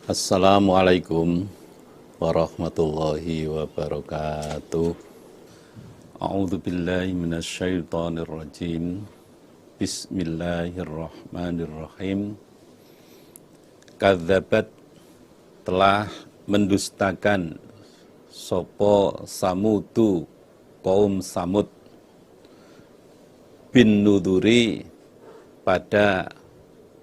Assalamualaikum warahmatullahi wabarakatuh. A'udzu billahi minasyaitonir rajim. Bismillahirrahmanirrahim. Kadzabat telah mendustakan sopo Samudu kaum Samud bin nuduri pada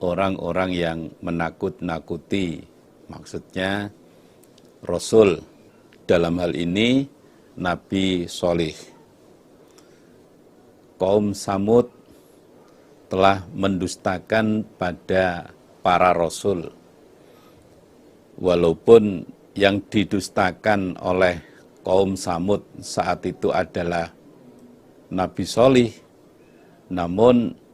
orang-orang yang menakut-nakuti, maksudnya Rasul, dalam hal ini Nabi Sholih. Kaum Samud telah mendustakan pada para Rasul, walaupun yang didustakan oleh kaum Samud saat itu adalah Nabi Sholih, namun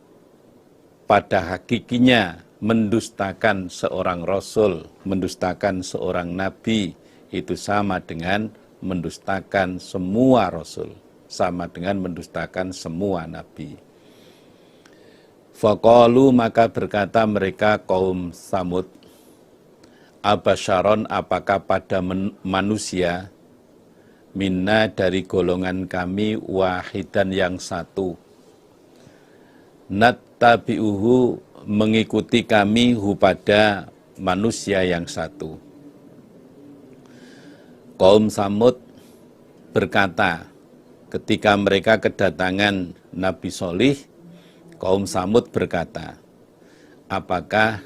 pada hakikinya mendustakan seorang Rasul, mendustakan seorang Nabi, itu sama dengan mendustakan semua Rasul, sama dengan mendustakan semua Nabi. Faqalu, maka berkata mereka kaum Samud, Abasyaron, apakah pada manusia, minna dari golongan kami, wahidan yang satu, nattabi'uhu mengikuti kami hu pada manusia yang satu. Kaum Samud berkata ketika mereka kedatangan Nabi Sholih, kaum Samud berkata, apakah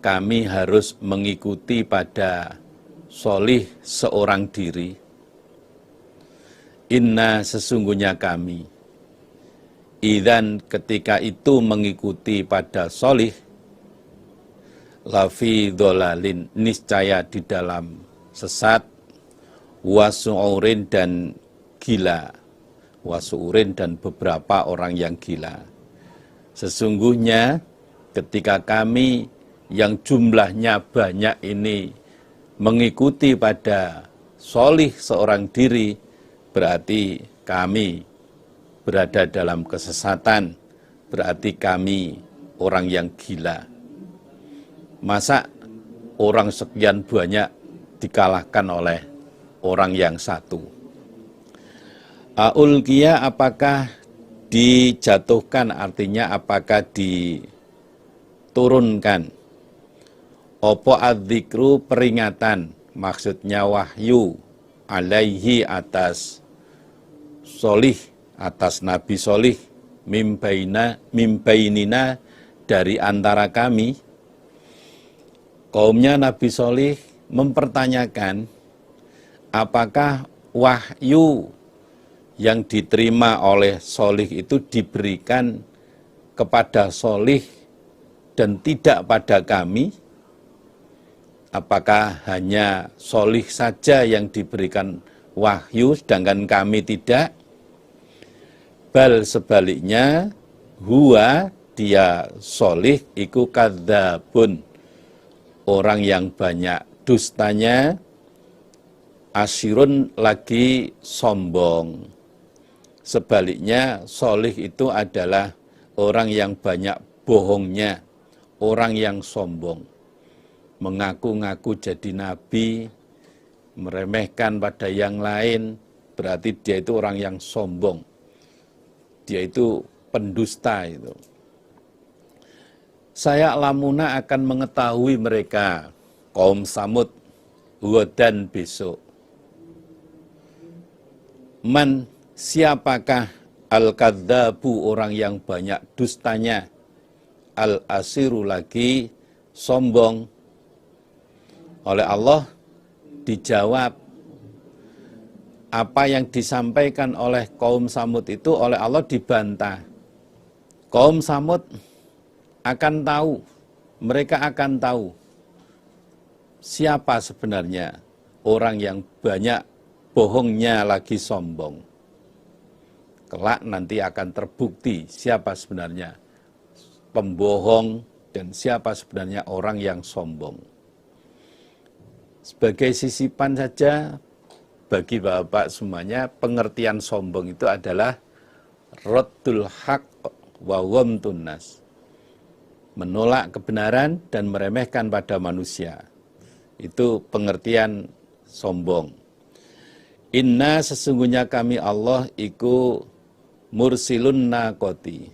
kami harus mengikuti pada Sholih seorang diri? Inna, sesungguhnya kami, idzan ketika itu mengikuti pada Sholih, lafi dolalin, niscaya di dalam sesat, wasu'urin dan gila, wasu'urin dan beberapa orang yang gila. Sesungguhnya ketika kami yang jumlahnya banyak ini mengikuti pada Sholih seorang diri, berarti kami berada dalam kesesatan, berarti kami orang yang gila. Masa orang sekian banyak dikalahkan oleh orang yang satu? Aulqiya, apakah dijatuhkan, artinya apakah diturunkan? Opo adzikru, peringatan, maksudnya wahyu, alaihi atas Sholih, atas Nabi Sholih, mimbainina dari antara kami. Kaumnya Nabi Sholih mempertanyakan apakah wahyu yang diterima oleh Sholih itu diberikan kepada Sholih dan tidak pada kami? Apakah hanya Sholih saja yang diberikan wahyu sedangkan kami tidak? Bal, sebaliknya, huwa, dia Sholih, iku kadzabun, orang yang banyak dustanya, asyirun, lagi sombong. Sebaliknya, Sholih itu adalah orang yang banyak bohongnya, orang yang sombong, mengaku-ngaku jadi nabi, meremehkan pada yang lain, berarti dia itu orang yang sombong. Dia itu pendusta itu. Saya lamuna akan mengetahui mereka, kaum Samud, dan besok. Man, siapakah al-kadzabu, orang yang banyak dustanya, al-asiru, lagi sombong. Oleh Allah dijawab, apa yang disampaikan oleh kaum Samud itu oleh Allah dibantah. Kaum Samud akan tahu, mereka akan tahu siapa sebenarnya orang yang banyak bohongnya lagi sombong. Kelak nanti akan terbukti siapa sebenarnya pembohong dan siapa sebenarnya orang yang sombong. Sebagai sisipan saja, bagi Bapak semuanya, pengertian sombong itu adalah raddul haq wa ghamtun nas, menolak kebenaran dan meremehkan pada manusia. Itu pengertian sombong. Inna sesungguhnya kami Allah iku mursilun naqoti,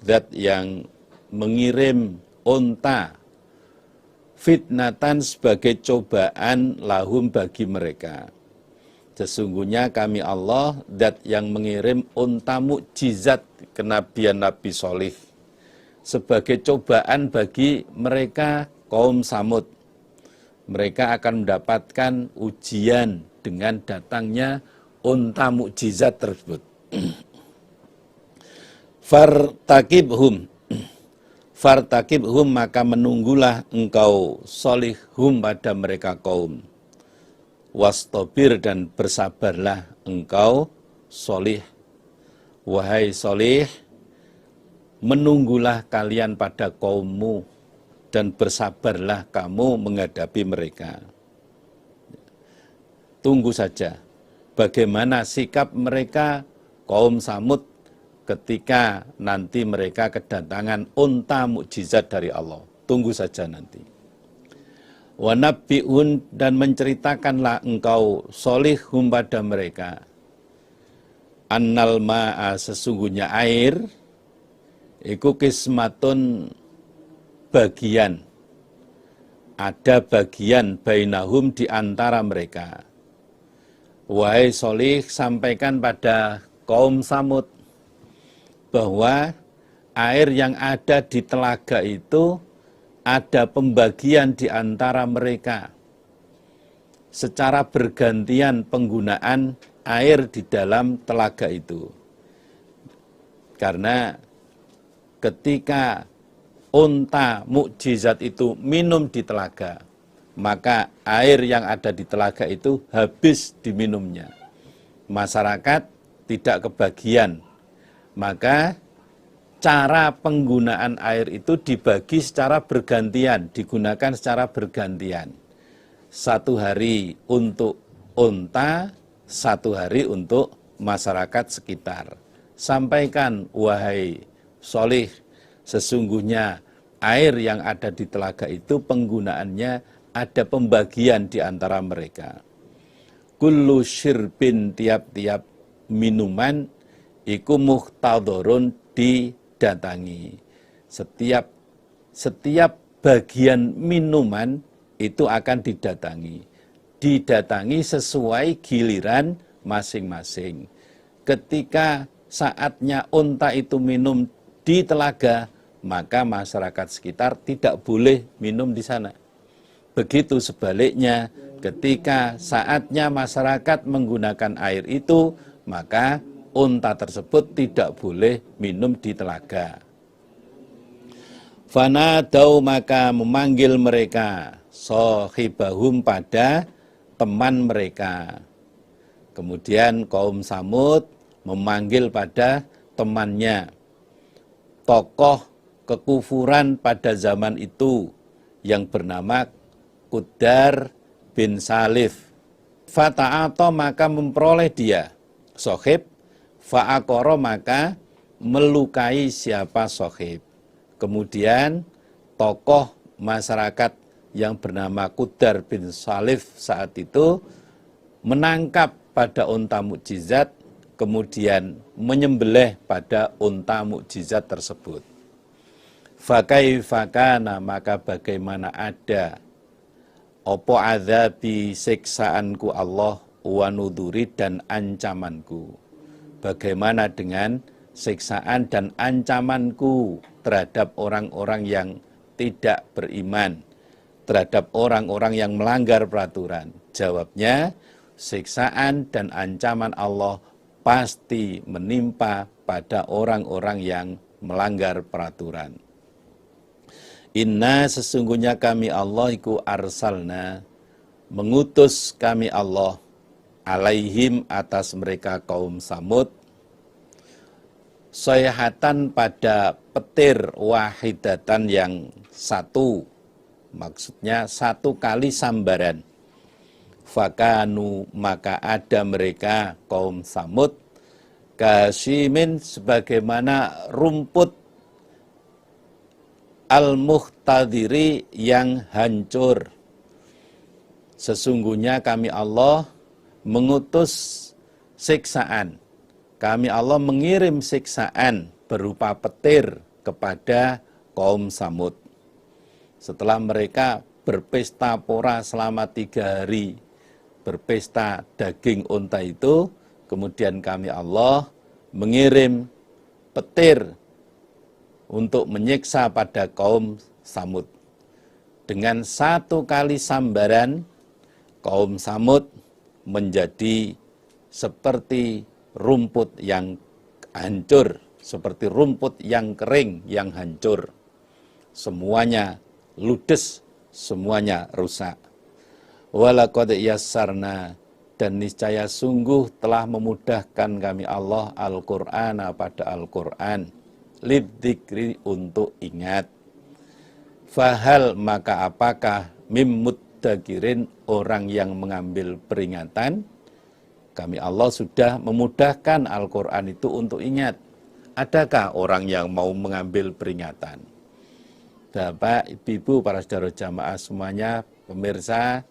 zat yang mengirim unta, fitnatan sebagai cobaan lahum bagi mereka. Sesungguhnya kami Allah zat yang mengirim unta mukjizat kenabian Nabi Sholih sebagai cobaan bagi mereka kaum Samud. Mereka akan mendapatkan ujian dengan datangnya unta mukjizat tersebut. Fartakibhum maka menunggulah engkau solihhum pada mereka kaum. Wastobir dan bersabarlah engkau solih. Wahai solih, menunggulah kalian pada kaummu dan bersabarlah kamu menghadapi mereka. Tunggu saja bagaimana sikap mereka kaum Samud ketika nanti mereka kedatangan unta mukjizat dari Allah. Tunggu saja nanti. Wa nabbi'un dan menceritakanlah engkau solihhum pada mereka. Annal ma'a sesungguhnya air iku kismatun bagian. Ada bagian bainahum di antara mereka. Wahai Solih, sampaikan pada kaum Samud bahwa air yang ada di telaga itu ada pembagian di antara mereka. Secara bergantian penggunaan air di dalam telaga itu. Karena ketika unta mukjizat itu minum di telaga, maka air yang ada di telaga itu habis diminumnya. Masyarakat tidak kebagian. Maka cara penggunaan air itu dibagi secara bergantian, digunakan secara bergantian. 1 hari untuk unta, 1 hari untuk masyarakat sekitar. Sampaikan, wahai Solih, sesungguhnya air yang ada di telaga itu penggunaannya ada pembagian di antara mereka. Kullu syirbin tiap-tiap minuman iku muhtadharun didatangi. Setiap bagian minuman itu akan didatangi. Didatangi sesuai giliran masing-masing. Ketika saatnya unta itu minum di telaga, maka masyarakat sekitar tidak boleh minum di sana. Begitu sebaliknya, ketika saatnya masyarakat menggunakan air itu, maka unta tersebut tidak boleh minum di telaga. Fanadau maka memanggil mereka, sohibahum pada teman mereka. Kemudian kaum Samud memanggil pada temannya, tokoh kekufuran pada zaman itu yang bernama Qudar bin Salif. Fata'ato maka memperoleh dia, sohib, fa'akoro maka melukai siapa sohib. Kemudian tokoh masyarakat yang bernama Qudar bin Salif saat itu menangkap pada unta mukjizat, kemudian menyembelih pada unta mukjizat tersebut. Fakaifakana maka bagaimana ada opo adzabi siksaanku Allah wa nuduri dan ancamanku. Bagaimana dengan siksaan dan ancamanku terhadap orang-orang yang tidak beriman, terhadap orang-orang yang melanggar peraturan? Jawabnya, siksaan dan ancaman Allah pasti menimpa pada orang-orang yang melanggar peraturan. Inna sesungguhnya kami Allah iku arsalna, mengutus kami Allah alaihim atas mereka kaum Samud, sayhatan pada petir wahidatan yang satu, maksudnya 1 kali sambaran. Fakanu maka ada mereka kaum Samud kasyimin sebagaimana rumput al-muhtadiri yang hancur. Sesungguhnya kami Allah mengutus siksaan. Kami Allah mengirim siksaan berupa petir kepada kaum Samud. Setelah mereka berpesta pora selama 3 hari, berpesta daging unta itu, kemudian kami Allah mengirim petir untuk menyiksa pada kaum Samud. Dengan 1 kali sambaran, kaum Samud menjadi seperti rumput yang hancur, seperti rumput yang kering, yang hancur. Semuanya ludes, semuanya rusak. Walaqad yassarna, dan niscaya sungguh telah memudahkan kami Allah Al-Qur'ana pada Al-Qur'an, lidzikri untuk ingat. Fahal maka apakah mimuddakirin orang yang mengambil peringatan? Kami Allah sudah memudahkan Al-Quran itu untuk ingat. Adakah orang yang mau mengambil peringatan? Bapak, Ibu, para saudara jamaah semuanya, pemirsa,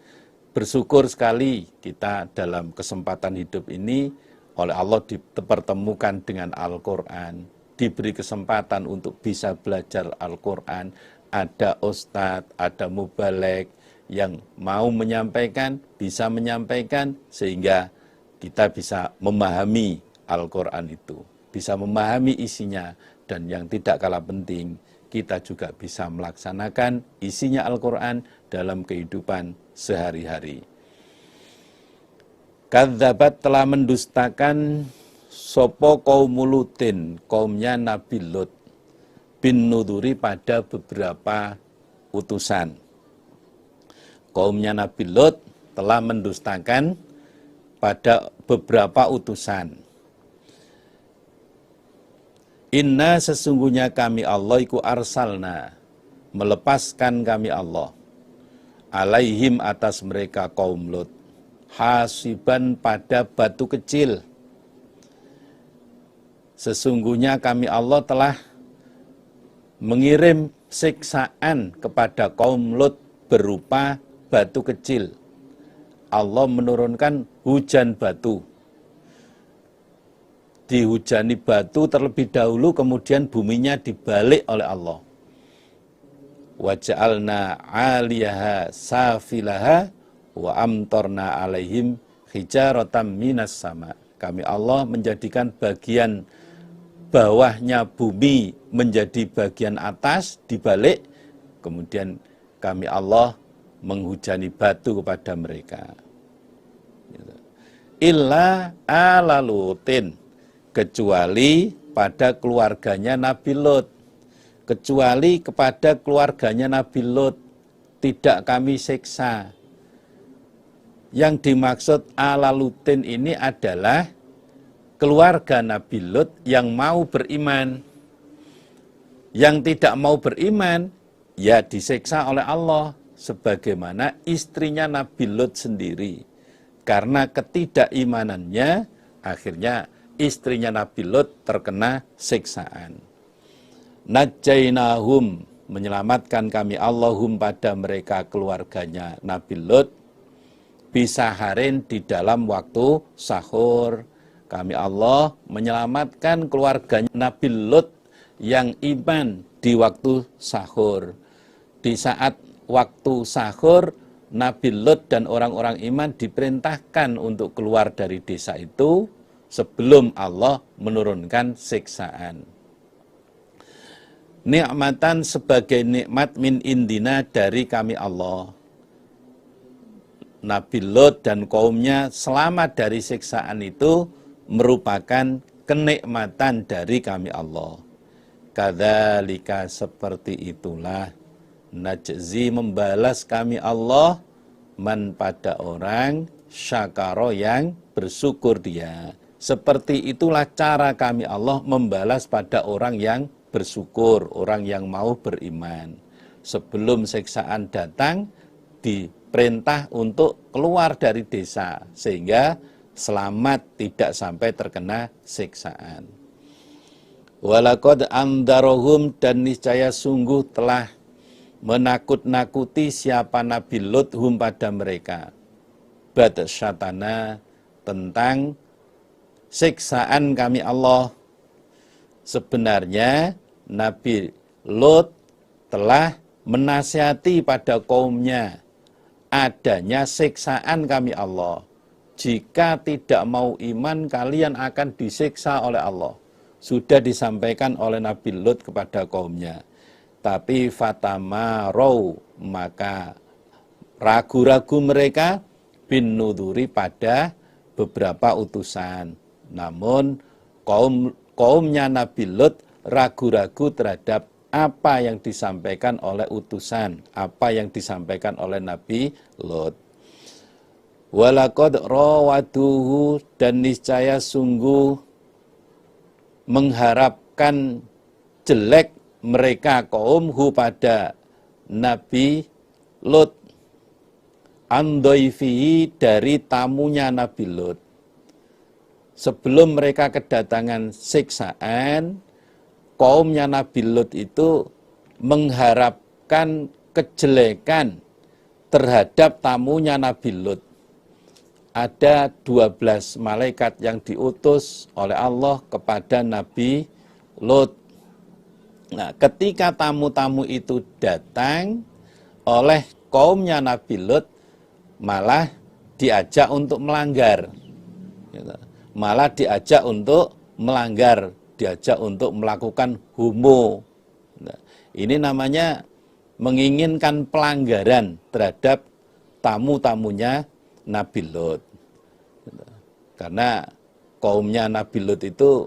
bersyukur sekali kita dalam kesempatan hidup ini oleh Allah dipertemukan dengan Al-Quran, diberi kesempatan untuk bisa belajar Al-Quran. Ada ustadz, ada mubalek yang mau menyampaikan, bisa menyampaikan, sehingga kita bisa memahami Al-Quran itu, bisa memahami isinya, dan yang tidak kalah penting, kita juga bisa melaksanakan isinya Al-Quran dalam kehidupan sehari-hari. Kadzabat telah mendustakan sopo kaum Lutin, kaumnya Nabi Lut, bin nuduri pada beberapa utusan. Kaumnya Nabi Lut telah mendustakan pada beberapa utusan. Inna sesungguhnya kami Allah iku arsalna, melepaskan kami Allah, alaihim atas mereka kaum Lut, hasiban pada batu kecil. Sesungguhnya kami Allah telah mengirim siksaan kepada kaum Lut berupa batu kecil. Allah menurunkan hujan batu. Dihujani batu terlebih dahulu, kemudian buminya dibalik oleh Allah. Waja'alna 'aliyaha safilaha wa amtorna 'alaihim hijaratan minas sama. Kami Allah menjadikan bagian bawahnya bumi menjadi bagian atas dibalik, kemudian kami Allah menghujani batu kepada mereka. Illa ala Lutin, kecuali pada keluarganya Nabi Lut. Kecuali kepada keluarganya Nabi Lut tidak kami siksa. Yang dimaksud ala Lutin ini adalah keluarga Nabi Lut yang mau beriman. Yang tidak mau beriman, ya disiksa oleh Allah, sebagaimana istrinya Nabi Lut sendiri. Karena ketidakimanannya, akhirnya istrinya Nabi Lut terkena siksaan. Najainahum, menyelamatkan kami Allahum pada mereka keluarganya Nabi Lut, bisaharin di dalam waktu sahur. Kami Allah menyelamatkan keluarganya Nabi Lut yang iman di waktu sahur. Di saat waktu sahur, Nabi Lut dan orang-orang iman diperintahkan untuk keluar dari desa itu sebelum Allah menurunkan siksaan. Nikmatan sebagai nikmat min indina dari kami Allah. Nabi Lut dan kaumnya selamat dari siksaan itu merupakan kenikmatan dari kami Allah. Kadzalika seperti itulah najzi membalas kami Allah man pada orang syakaro yang bersyukur dia. Seperti itulah cara kami Allah membalas pada orang yang bersyukur, orang yang mau beriman. Sebelum siksaan datang, diperintah untuk keluar dari desa sehingga selamat, tidak sampai terkena siksaan. Walaqad andarohum, dan niscaya sungguh telah menakut-nakuti siapa Nabi Lut hum pada mereka. Badsyatana, tentang siksaan kami Allah. Sebenarnya Nabi Lut telah menasihati pada kaumnya adanya siksaan kami Allah. Jika tidak mau iman, kalian akan disiksa oleh Allah. Sudah disampaikan oleh Nabi Lut kepada kaumnya. Tapi fatamarau, maka ragu-ragu mereka bin nuduri pada beberapa utusan. Namun kaumnya Nabi Lut ragu-ragu terhadap apa yang disampaikan oleh utusan, apa yang disampaikan oleh Nabi Lut. Walaqad rawaduhu, dan niscaya sungguh mengharapkan jelek mereka kaumhu pada Nabi Lut, andaifihi, dari tamunya Nabi Lut. Sebelum mereka kedatangan siksaan, kaumnya Nabi Lut itu mengharapkan kejelekan terhadap tamunya Nabi Lut. Ada 12 malaikat yang diutus oleh Allah kepada Nabi Lut. Nah, ketika tamu-tamu itu datang oleh kaumnya Nabi Lut, malah diajak untuk melanggar. Malah diajak untuk melanggar, diajak untuk melakukan homo. Nah, ini namanya menginginkan pelanggaran terhadap tamu-tamunya Nabi Lut. Karena kaumnya Nabi Lut itu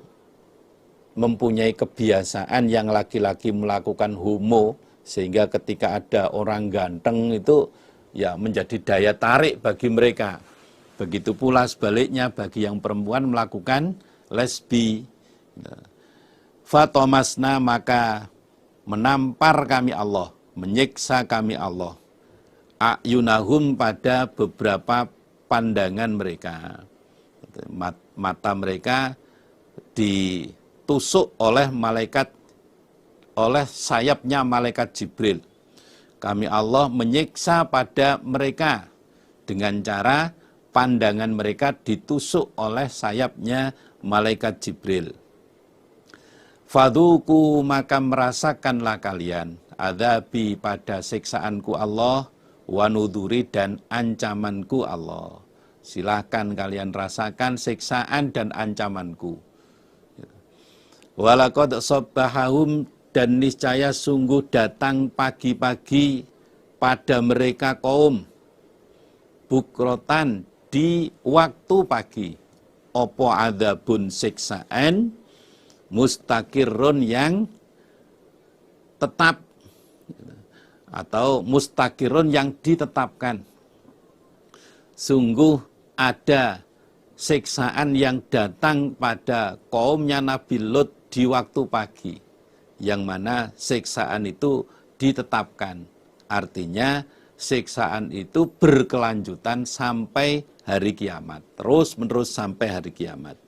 mempunyai kebiasaan yang laki-laki melakukan homo, sehingga ketika ada orang ganteng itu ya menjadi daya tarik bagi mereka. Begitu pula sebaliknya bagi yang perempuan melakukan lesbi. Fatomasna, maka menampar kami Allah, menyiksa kami Allah, a'yunahum, pada beberapa pandangan mereka. Mata mereka ditusuk oleh malaikat, oleh sayapnya malaikat Jibril. Kami Allah menyiksa pada mereka dengan cara pandangan mereka ditusuk oleh sayapnya malaikat Jibril. Fadhuku, maka merasakanlah kalian adzabi, pada siksaanku Allah, wa nuduri, dan ancamanku Allah. Silahkan kalian rasakan siksaan dan ancamanku. Walaqad sabbahahum, dan niscaya sungguh datang pagi-pagi pada mereka kaum, bukrotan, di waktu pagi, opo adzabun, siksaan, mustakirun, yang tetap, atau mustakirun, yang ditetapkan. Sungguh ada siksaan yang datang pada kaumnya Nabi Lut di waktu pagi, yang mana siksaan itu ditetapkan. Artinya siksaan itu berkelanjutan sampai hari kiamat, terus-menerus sampai hari kiamat.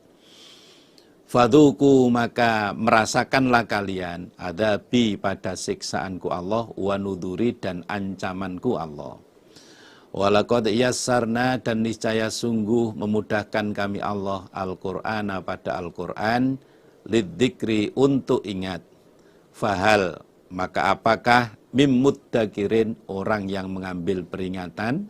Fadhuku, maka merasakanlah kalian adzabi, pada siksaanku Allah, wa nuduri, dan ancamanku Allah. Walaqad yassarna, dan niscaya sungguh memudahkan kami Allah Al-Qur'ana, pada Al-Qur'an, lidzikri, untuk ingat. Fahal, maka apakah mimuddakirin, orang yang mengambil peringatan.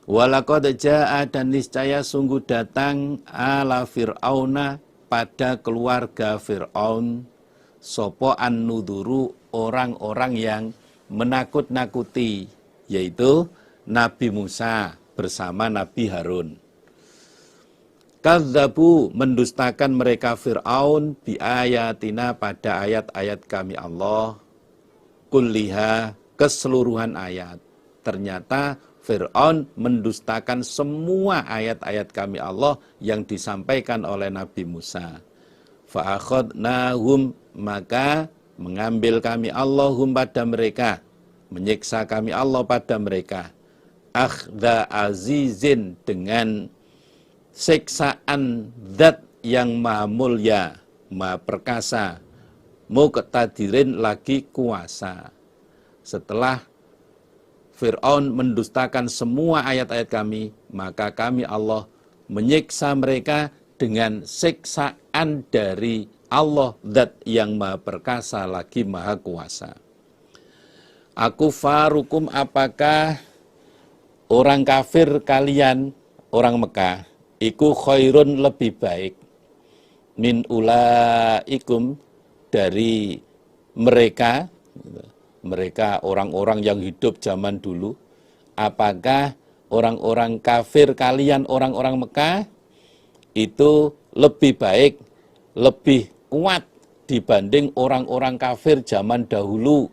Walaqad jaa, dan niscaya sungguh datang ala Fir'auna, pada keluarga Fir'aun, sopo an-nuduru, orang-orang yang menakut-nakuti, yaitu Nabi Musa bersama Nabi Harun. Kadzabu, mendustakan mereka Fir'aun, bi ayatina, pada ayat-ayat kami Allah, kulliha, keseluruhan ayat. Ternyata Fir'aun mendustakan semua ayat-ayat kami Allah yang disampaikan oleh Nabi Musa. Fa'akhadnahum, maka mengambil kami Allahum, pada mereka, menyiksa kami Allah pada mereka, akhda azizin, dengan siksaan zat yang maha mulia, maha perkasa, muqtadirin, lagi kuasa. setelah Fir'aun mendustakan semua ayat-ayat kami, maka kami Allah menyiksa mereka dengan siksaan dari Allah Zat yang Maha Perkasa lagi Maha Kuasa. Aku farukum, apakah orang kafir kalian, orang Mekah, iku khairun lebih baik, min ulaikum dari mereka orang-orang yang hidup zaman dulu, apakah orang-orang kafir kalian, orang-orang Mekah, itu lebih baik, lebih kuat dibanding orang-orang kafir zaman dahulu?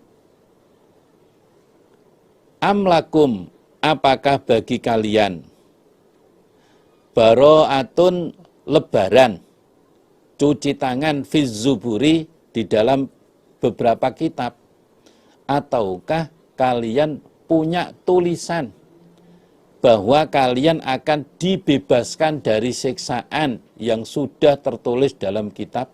Amlakum, apakah bagi kalian baro'atun, lebaran, cuci tangan, fizzuburi, di dalam beberapa kitab, ataukah kalian punya tulisan bahwa kalian akan dibebaskan dari siksaan yang sudah tertulis dalam kitab?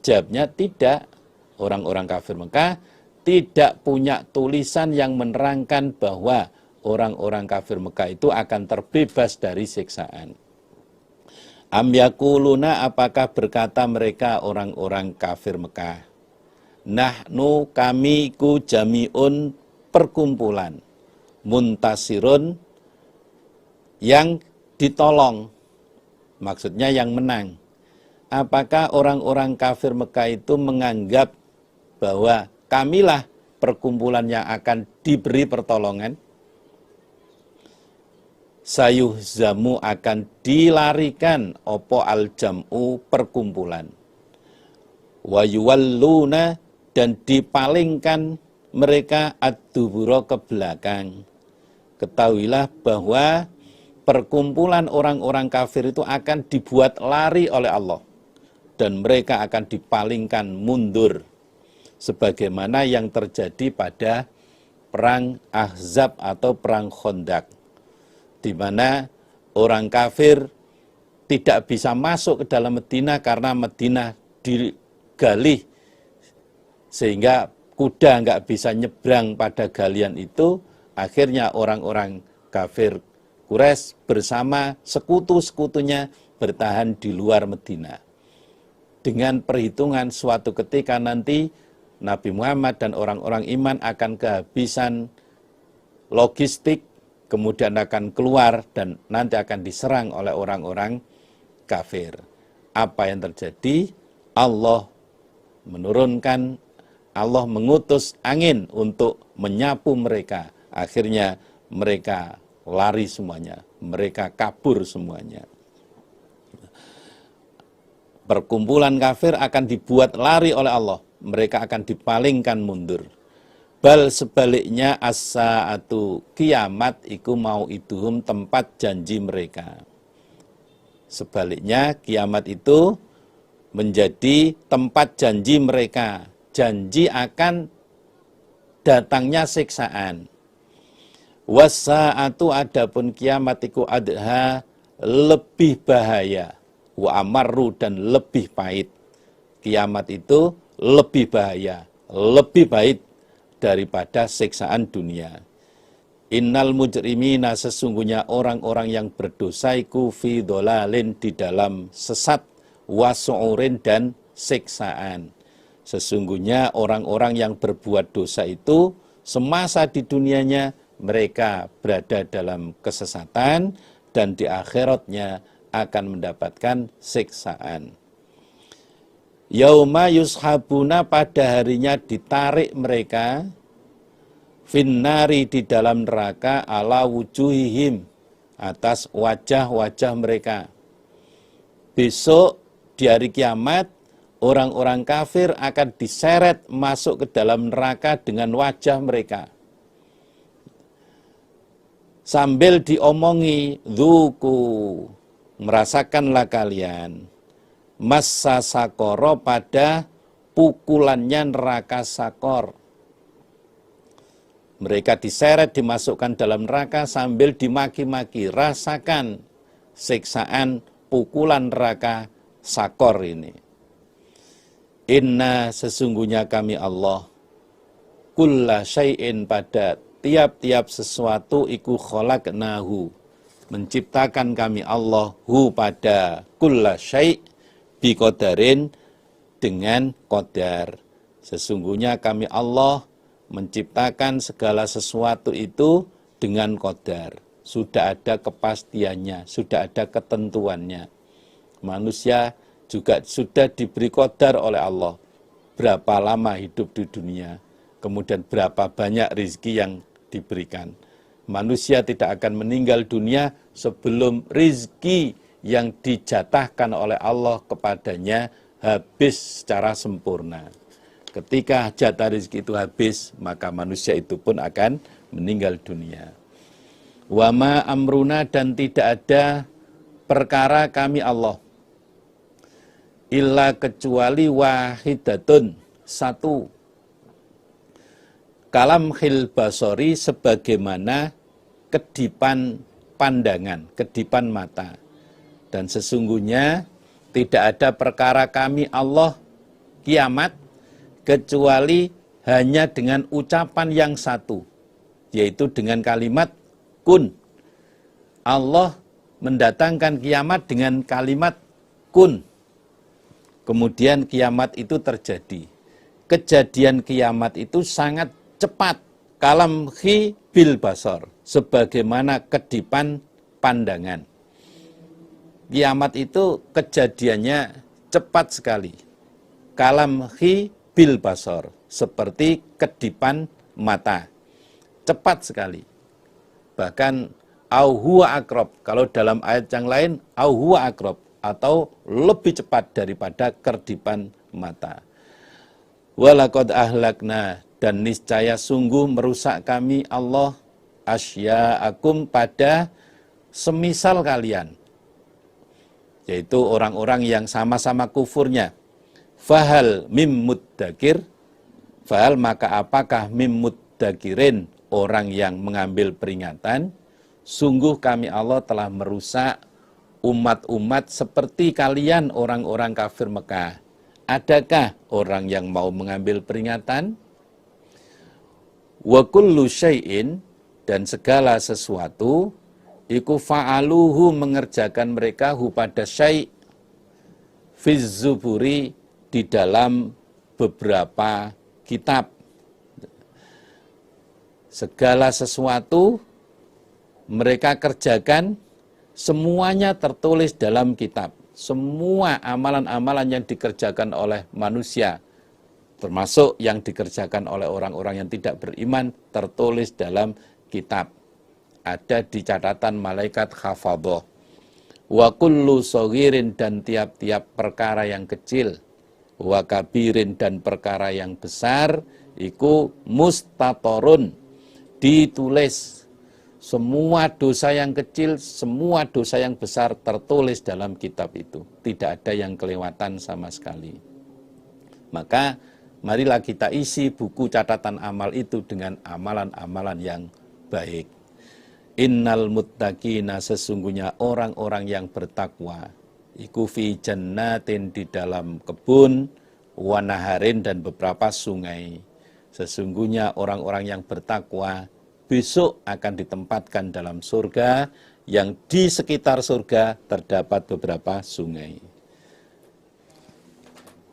Jawabnya tidak. Orang-orang kafir Mekah tidak punya tulisan yang menerangkan bahwa orang-orang kafir Mekah itu akan terbebas dari siksaan. Am yakuluna, apakah berkata mereka orang-orang kafir Mekah, nahnu, kami iku jami'un, perkumpulan, muntasirun, yang ditolong, maksudnya yang menang. Apakah orang-orang kafir Mekah itu menganggap bahwa kamilah perkumpulan yang akan diberi pertolongan? Sayuhzamu, akan dilarikan opo al-jam'u, perkumpulan, wayuwalluna, dan dipalingkan mereka ad-dubura, ke belakang. Ketahuilah bahwa perkumpulan orang-orang kafir itu akan dibuat lari oleh Allah, dan mereka akan dipalingkan mundur, sebagaimana yang terjadi pada perang Ahzab atau perang Khandaq, di mana orang kafir tidak bisa masuk ke dalam Madinah karena Madinah digali sehingga kuda nggak bisa nyebrang pada galian itu. Akhirnya orang-orang kafir Quraisy bersama sekutu-sekutunya bertahan di luar Madinah, dengan perhitungan suatu ketika nanti Nabi Muhammad dan orang-orang iman akan kehabisan logistik, kemudian akan keluar dan nanti akan diserang oleh orang-orang kafir. Apa yang terjadi? Allah mengutus angin untuk menyapu mereka. Akhirnya mereka lari semuanya, mereka kabur semuanya. Perkumpulan kafir akan dibuat lari oleh Allah, mereka akan dipalingkan mundur. Bal, sebaliknya, as-sa'atu, kiamat, iku mau iduhum, tempat janji mereka. Sebaliknya, kiamat itu menjadi tempat janji mereka, janji akan datangnya siksaan. Was-sa'atu, adapun kiamat iku adha, lebih bahaya, wa amarru, dan lebih pahit. Kiamat itu lebih bahaya, lebih pahit daripada siksaan dunia. Innal mujrimina, sesungguhnya orang-orang yang berdosa iku fi dolalin, di dalam sesat, wasu'urin, dan siksaan. Sesungguhnya orang-orang yang berbuat dosa itu semasa di dunianya mereka berada dalam kesesatan, dan di akhiratnya akan mendapatkan siksaan. Yauma yushabuna, pada harinya ditarik mereka, finnari, di dalam neraka, ala wujuhihim, atas wajah-wajah mereka. Besok di hari kiamat, orang-orang kafir akan diseret masuk ke dalam neraka dengan wajah mereka, sambil diomongi, dzuku, merasakanlah kalian, massa sakoro, pada pukulannya neraka sakor. Mereka diseret, dimasukkan dalam neraka sambil dimaki-maki, rasakan siksaan pukulan neraka sakor ini. Inna, sesungguhnya kami Allah, kulla syai'in pada tiap-tiap sesuatu iku khalaqnahu. Menciptakan kami Allah hu pada kulla syai' biqadarin dengan qadar. Sesungguhnya kami Allah menciptakan segala sesuatu itu dengan qadar. Sudah ada kepastiannya, sudah ada ketentuannya. Manusia juga sudah diberi qadar oleh Allah. Berapa lama hidup di dunia, kemudian berapa banyak rezeki yang diberikan. Manusia tidak akan meninggal dunia sebelum rezeki yang dijatahkan oleh Allah kepadanya habis secara sempurna. Ketika jatah rezeki itu habis, maka manusia itu pun akan meninggal dunia. Wama amruna, dan tidak ada perkara kami Allah illa kecuali wahidatun, satu, kalam khil basori, sebagaimana kedipan pandangan, kedipan mata. Dan sesungguhnya tidak ada perkara kami Allah kiamat kecuali hanya dengan ucapan yang satu, yaitu dengan kalimat kun. Allah mendatangkan kiamat dengan kalimat kun. Kemudian kiamat itu terjadi. Kejadian kiamat itu sangat cepat. Kalamhi bil basar, sebagaimana kedipan pandangan. Kiamat itu kejadiannya cepat sekali. Kalamhi bil basar, seperti kedipan mata. Cepat sekali. Bahkan au huwa aqrab, kalau dalam ayat yang lain au huwa aqrab, atau lebih cepat daripada kedipan mata. Walaqad ahlakna, dan niscaya sungguh merusak kami Allah asya'akum pada semisal kalian, yaitu orang-orang yang sama-sama kufurnya. Fahal mim muddakir, fahal maka apakah mim muddakirin, orang yang mengambil peringatan. Sungguh kami Allah telah merusak umat-umat seperti kalian orang-orang kafir Mekah. Adakah orang yang mau mengambil peringatan? Wa kullu syai'in, dan segala sesuatu iku fa'aluhu, mengerjakan mereka hu pada syai' fiz zuburi, di dalam beberapa kitab. Segala sesuatu mereka kerjakan, semuanya tertulis dalam kitab. Semua amalan-amalan yang dikerjakan oleh manusia, termasuk yang dikerjakan oleh orang-orang yang tidak beriman, tertulis dalam kitab. Ada di catatan malaikat hafadhah. Wa kullu saghirin, dan tiap-tiap perkara yang kecil, wa kabirin, dan perkara yang besar, iku mustatorun, ditulis. Semua dosa yang kecil, semua dosa yang besar tertulis dalam kitab itu. Tidak ada yang kelewatan sama sekali. Maka marilah kita isi buku catatan amal itu dengan amalan-amalan yang baik. Innal muttaqina, sesungguhnya orang-orang yang bertakwa, iku fi jannatin, di dalam kebun, wa naharin, dan beberapa sungai. Sesungguhnya orang-orang yang bertakwa besok akan ditempatkan dalam surga, yang di sekitar surga terdapat beberapa sungai.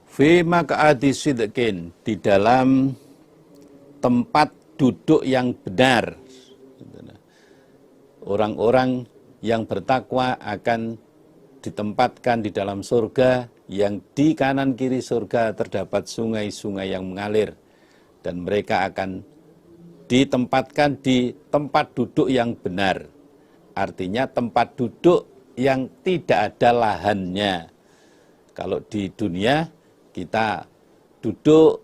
Fi maq'adi sidqin, di dalam tempat duduk yang benar. Orang-orang yang bertakwa akan ditempatkan di dalam surga, yang di kanan kiri surga terdapat sungai-sungai yang mengalir, dan mereka akan ditempatkan di tempat duduk yang benar. Artinya tempat duduk yang tidak ada lahannya. Kalau di dunia kita duduk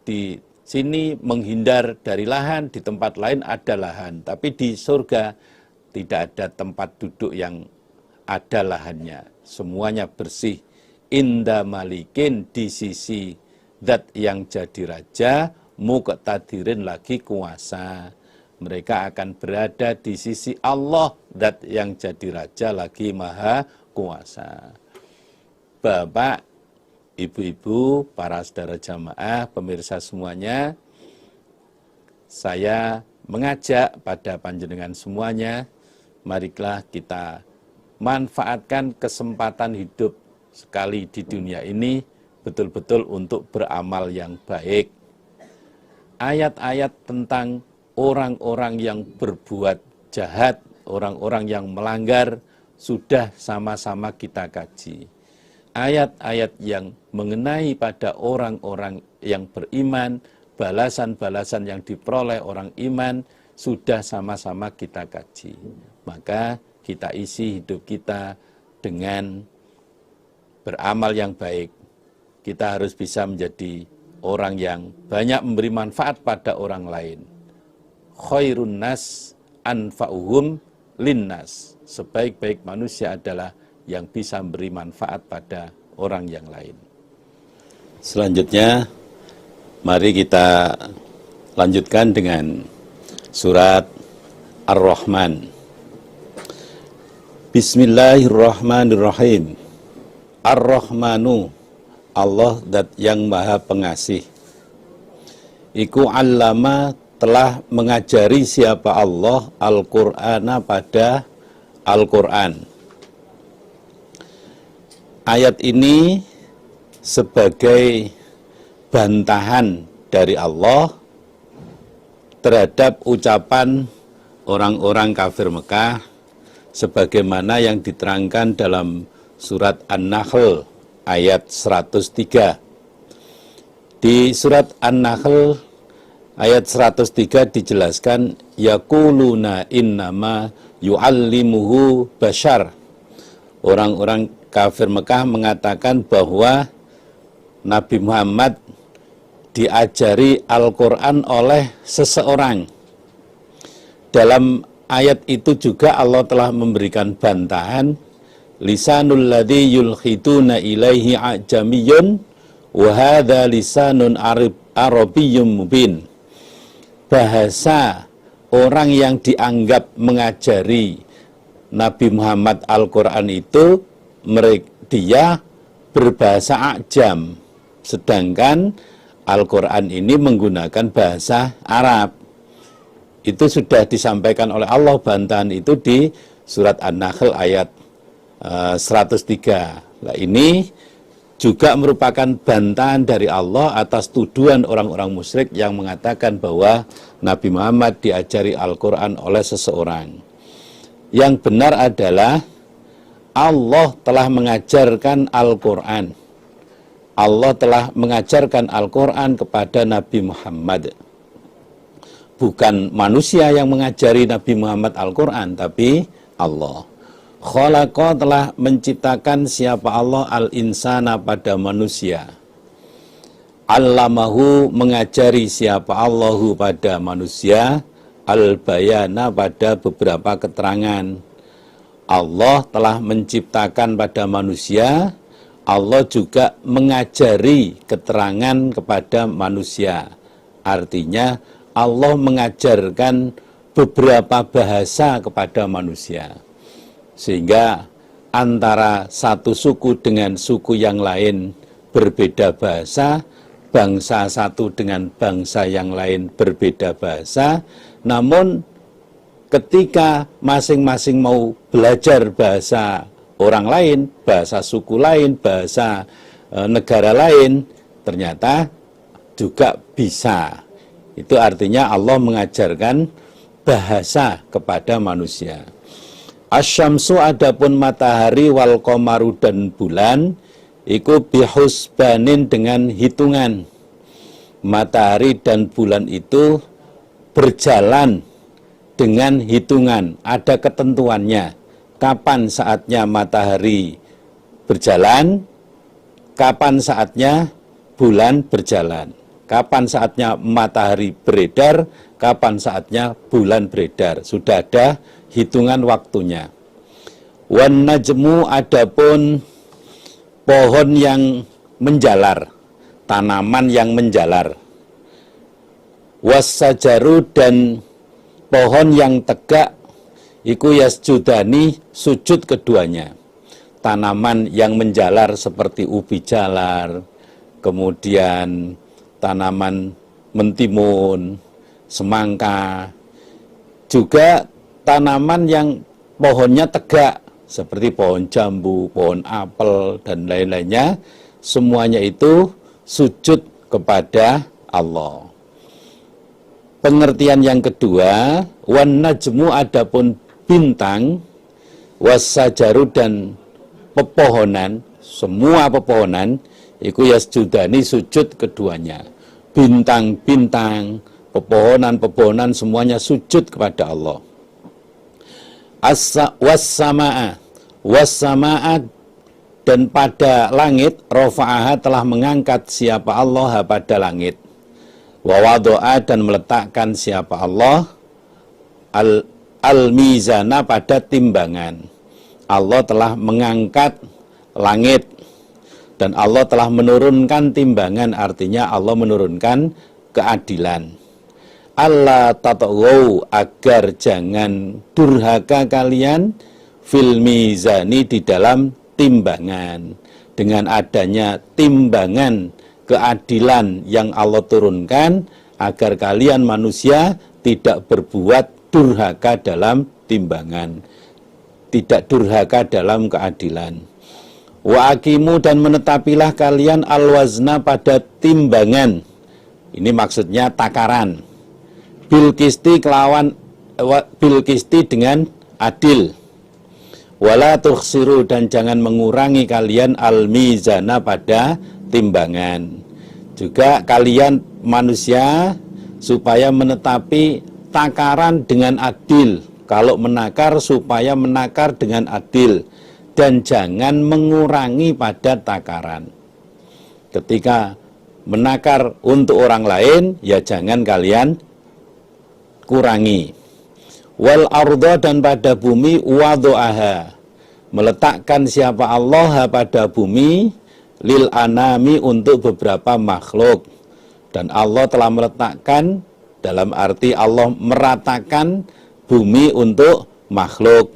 di sini menghindar dari lahan, di tempat lain ada lahan. Tapi di surga tidak ada tempat duduk yang ada lahannya. Semuanya bersih. Inda malikin, di sisi zat yang jadi raja, muqtadirin, lagi kuasa. Mereka akan berada di sisi Allah, zat yang jadi raja lagi maha kuasa. Bapak, ibu-ibu, para saudara jamaah, pemirsa semuanya, saya mengajak pada panjenengan semuanya, marilah kita manfaatkan kesempatan hidup sekali di dunia ini betul-betul untuk beramal yang baik. Ayat-ayat tentang orang-orang yang berbuat jahat, orang-orang yang melanggar, sudah sama-sama kita kaji. Ayat-ayat yang mengenai pada orang-orang yang beriman, balasan-balasan yang diperoleh orang iman, sudah sama-sama kita kaji. Maka kita isi hidup kita dengan beramal yang baik. Kita harus bisa menjadi orang yang banyak memberi manfaat pada orang lain. Khairun nas anfa'uhum linnas. Sebaik-baik manusia adalah yang bisa memberi manfaat pada orang yang lain. Selanjutnya, mari kita lanjutkan dengan surat Ar-Rahman. Bismillahirrahmanirrahim. Ar-Rahmanu, Allah dat yang maha pengasih. Iku allama, telah mengajari siapa Allah Al-Qur'ana pada Al-Qur'an. Ayat ini sebagai bantahan dari Allah terhadap ucapan orang-orang kafir Mekah sebagaimana yang diterangkan dalam surat An-Nahl ayat 103. Di surat An-Nahl ayat 103 dijelaskan yaquluna innama yu'allimuhu bashar. Orang-orang kafir Mekah mengatakan bahwa Nabi Muhammad diajari Al-Quran oleh seseorang. Dalam ayat itu juga Allah telah memberikan bantahan, lisanul ladzi yulkhituna ilaihi ajamiyun wa hadza lisanun arabiyyun mubin. Bahasa orang yang dianggap mengajari Nabi Muhammad Al-Quran itu dia berbahasa ajam, sedangkan Al-Quran ini menggunakan bahasa Arab. Itu sudah disampaikan oleh Allah, bantahan itu di surat An-Nahl ayat 103. Nah, ini juga merupakan bantahan dari Allah atas tuduhan orang-orang musyrik yang mengatakan bahwa Nabi Muhammad diajari Al-Quran oleh seseorang. Yang benar adalah Allah telah mengajarkan Al-Quran. Allah telah mengajarkan Al-Quran kepada Nabi Muhammad. Bukan manusia yang mengajari Nabi Muhammad Al-Quran, tapi Allah. Khalaqa, telah menciptakan siapa Allah al-insana pada manusia. Allamahu, mengajari siapa Allahu pada manusia. Al-bayana, pada beberapa keterangan. Allah telah menciptakan pada manusia, Allah juga mengajari keterangan kepada manusia. Artinya Allah mengajarkan beberapa bahasa kepada manusia. Sehingga antara satu suku dengan suku yang lain berbeda bahasa, bangsa satu dengan bangsa yang lain berbeda bahasa, namun ketika masing-masing mau belajar bahasa orang lain, bahasa suku lain, bahasa negara lain, ternyata juga bisa. Itu artinya Allah mengajarkan bahasa kepada manusia. Asyamsu, adapun matahari, wal qamaru, dan bulan, iku bihusbanin, dengan hitungan. Matahari dan bulan itu berjalan dengan hitungan, ada ketentuannya. Kapan saatnya matahari berjalan, kapan saatnya bulan berjalan, kapan saatnya matahari beredar, kapan saatnya bulan beredar. Sudah ada hitungan waktunya. Wan najmu, adapun pohon yang menjalar, tanaman yang menjalar. Wassajaru, dan pohon yang tegak, iku yasjudani, sujud keduanya. Tanaman yang menjalar seperti ubi jalar, kemudian tanaman mentimun, semangka, juga tanaman yang pohonnya tegak seperti pohon jambu, pohon apel dan lain-lainnya, semuanya itu sujud kepada Allah. Pengertian yang kedua, wan najmu adapun bintang, wasajaru dan pepohonan, semua pepohonan iku yasjudani sujud keduanya. Bintang-bintang, pepohonan-pepohonan semuanya sujud kepada Allah. Was-sama'a dan pada langit rafa'aha telah mengangkat siapa Allah pada langit. Wa wado'a dan meletakkan siapa Allah al-mizana pada timbangan. Allah telah mengangkat langit dan Allah telah menurunkan timbangan, artinya Allah menurunkan keadilan. Allah tatawau agar jangan durhaka kalian fil mizani di dalam timbangan. Dengan adanya timbangan keadilan yang Allah turunkan, agar kalian manusia tidak berbuat durhaka dalam timbangan, tidak durhaka dalam keadilan. Wa aqimu dan menetapilah kalian al-wazna pada timbangan. Ini maksudnya takaran. Bil qisti kelawan bil qisti dengan adil. Wala tukhsiru dan jangan mengurangi kalian al-mizana pada timbangan. Juga kalian manusia supaya menetapi takaran dengan adil. Kalau menakar supaya menakar dengan adil dan jangan mengurangi pada takaran. Ketika menakar untuk orang lain, ya jangan kalian kurangi. Wal arda dan pada bumi wadu'aha, meletakkan siapa Allah pada bumi lil anami untuk beberapa makhluk. Dan Allah telah meletakkan dalam arti Allah meratakan bumi untuk makhluk,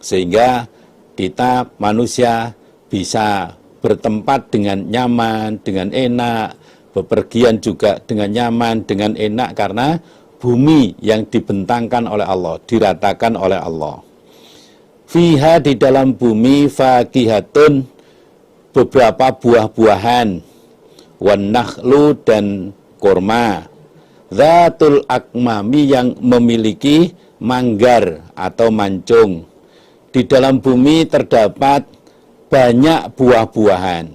sehingga kita manusia bisa bertempat dengan nyaman, dengan enak, bepergian juga dengan nyaman, dengan enak karena bumi yang dibentangkan oleh Allah, diratakan oleh Allah. Fiha di dalam bumi fakihatun beberapa buah-buahan, wan nakhlu dan kurma, zatul akmami yang memiliki manggar atau mancung. Di dalam bumi terdapat banyak buah-buahan.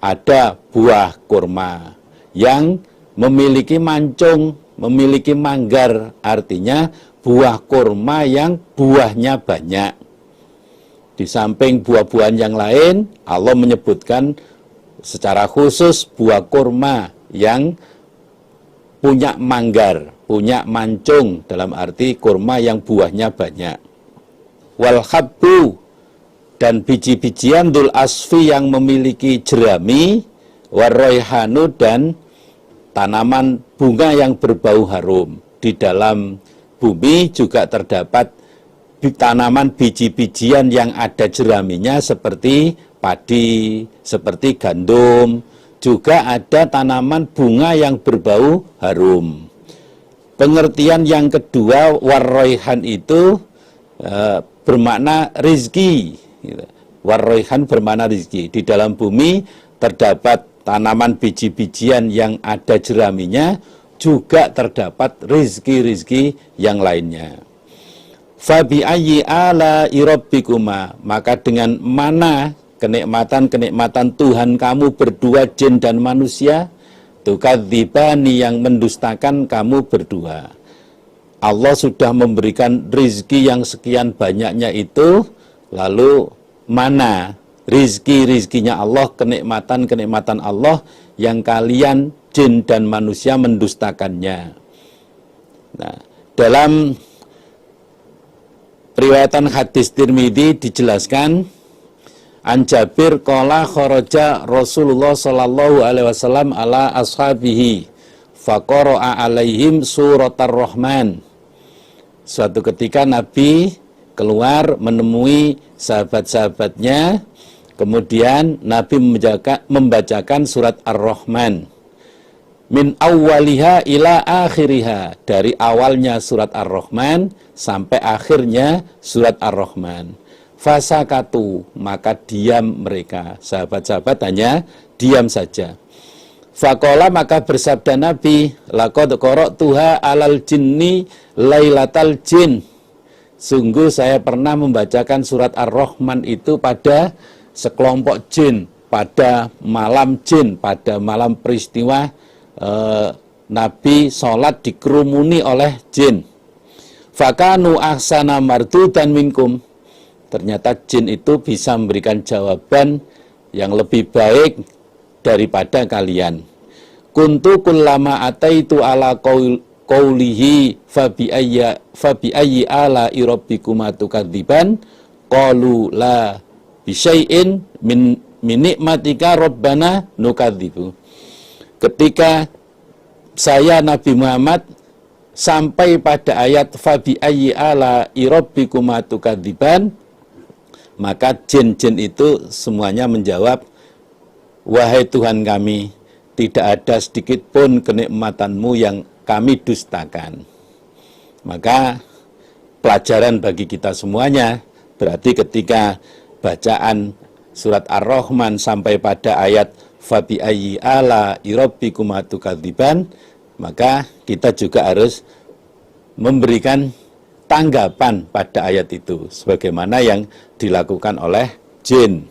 Ada buah kurma yang memiliki mancung, memiliki manggar, artinya buah kurma yang buahnya banyak. Di samping buah-buahan yang lain, Allah menyebutkan secara khusus buah kurma yang punya manggar, punya mancung, dalam arti kurma yang buahnya banyak. Wal habbu dan biji-bijian dul asfi yang memiliki jerami, warroihanu dan tanaman bunga yang berbau harum. Di dalam bumi juga terdapat tanaman biji-bijian yang ada jeraminya seperti padi, seperti gandum. Juga ada tanaman bunga yang berbau harum. Pengertian yang kedua, warroihan itu bermakna rizki. Warroihan bermakna rizki. Di dalam bumi terdapat tanaman biji-bijian yang ada jeraminya, juga terdapat rizki-rizki yang lainnya. Fabi ayyi ala irabbikuma, maka dengan mana kenikmatan-kenikmatan Tuhan kamu berdua, jin dan manusia, tukadzibani yang mendustakan kamu berdua. Allah sudah memberikan rizki yang sekian banyaknya itu, lalu mana rizki-rizkinya Allah, kenikmatan-kenikmatan Allah yang kalian jin dan manusia mendustakannya. Nah, dalam riwayatan hadis Tirmidzi dijelaskan, an Jabir qala kharaja Rasulullah sallallahu alaihi wasallam ala ashabihi faqara'a alaihim suratar rahman. Suatu ketika Nabi keluar menemui sahabat-sahabatnya, kemudian Nabi membacakan surat Ar-Rahman. min awwaliha ila akhiriha, dari awalnya surat Ar-Rahman sampai akhirnya surat Ar-Rahman. Fasakatu, maka diam mereka, sahabat-sahabat hanya diam saja. Faqala, maka bersabda Nabi, laqad qara'tuha alal jinni lailatal jin. Sungguh saya pernah membacakan surat Ar-Rahman itu pada sekelompok jin, pada malam jin, pada malam peristiwa Nabi sholat dikerumuni oleh jin. Fakanu ahsana mardudan minkum. Ternyata jin itu bisa memberikan jawaban yang lebih baik daripada kalian. Kuntu kullama ataitu ala qaulihi fabi ayyi ala rabbikuma tukadziban qalu la bisyai'in min nikmatika rabbana nukadzibu. Ketika saya Nabi Muhammad sampai pada ayat fabi ayyi ala rabbikuma tukadziban, maka jin-jin itu semuanya menjawab, wahai Tuhan kami, tidak ada sedikit pun kenikmatanmu yang kami dustakan. Maka pelajaran bagi kita semuanya, berarti ketika bacaan surat Ar-Rahman sampai pada ayat fabi ayyi ala rabbikuma tukadziban, maka kita juga harus memberikan tanggapan pada ayat itu sebagaimana yang dilakukan oleh jin.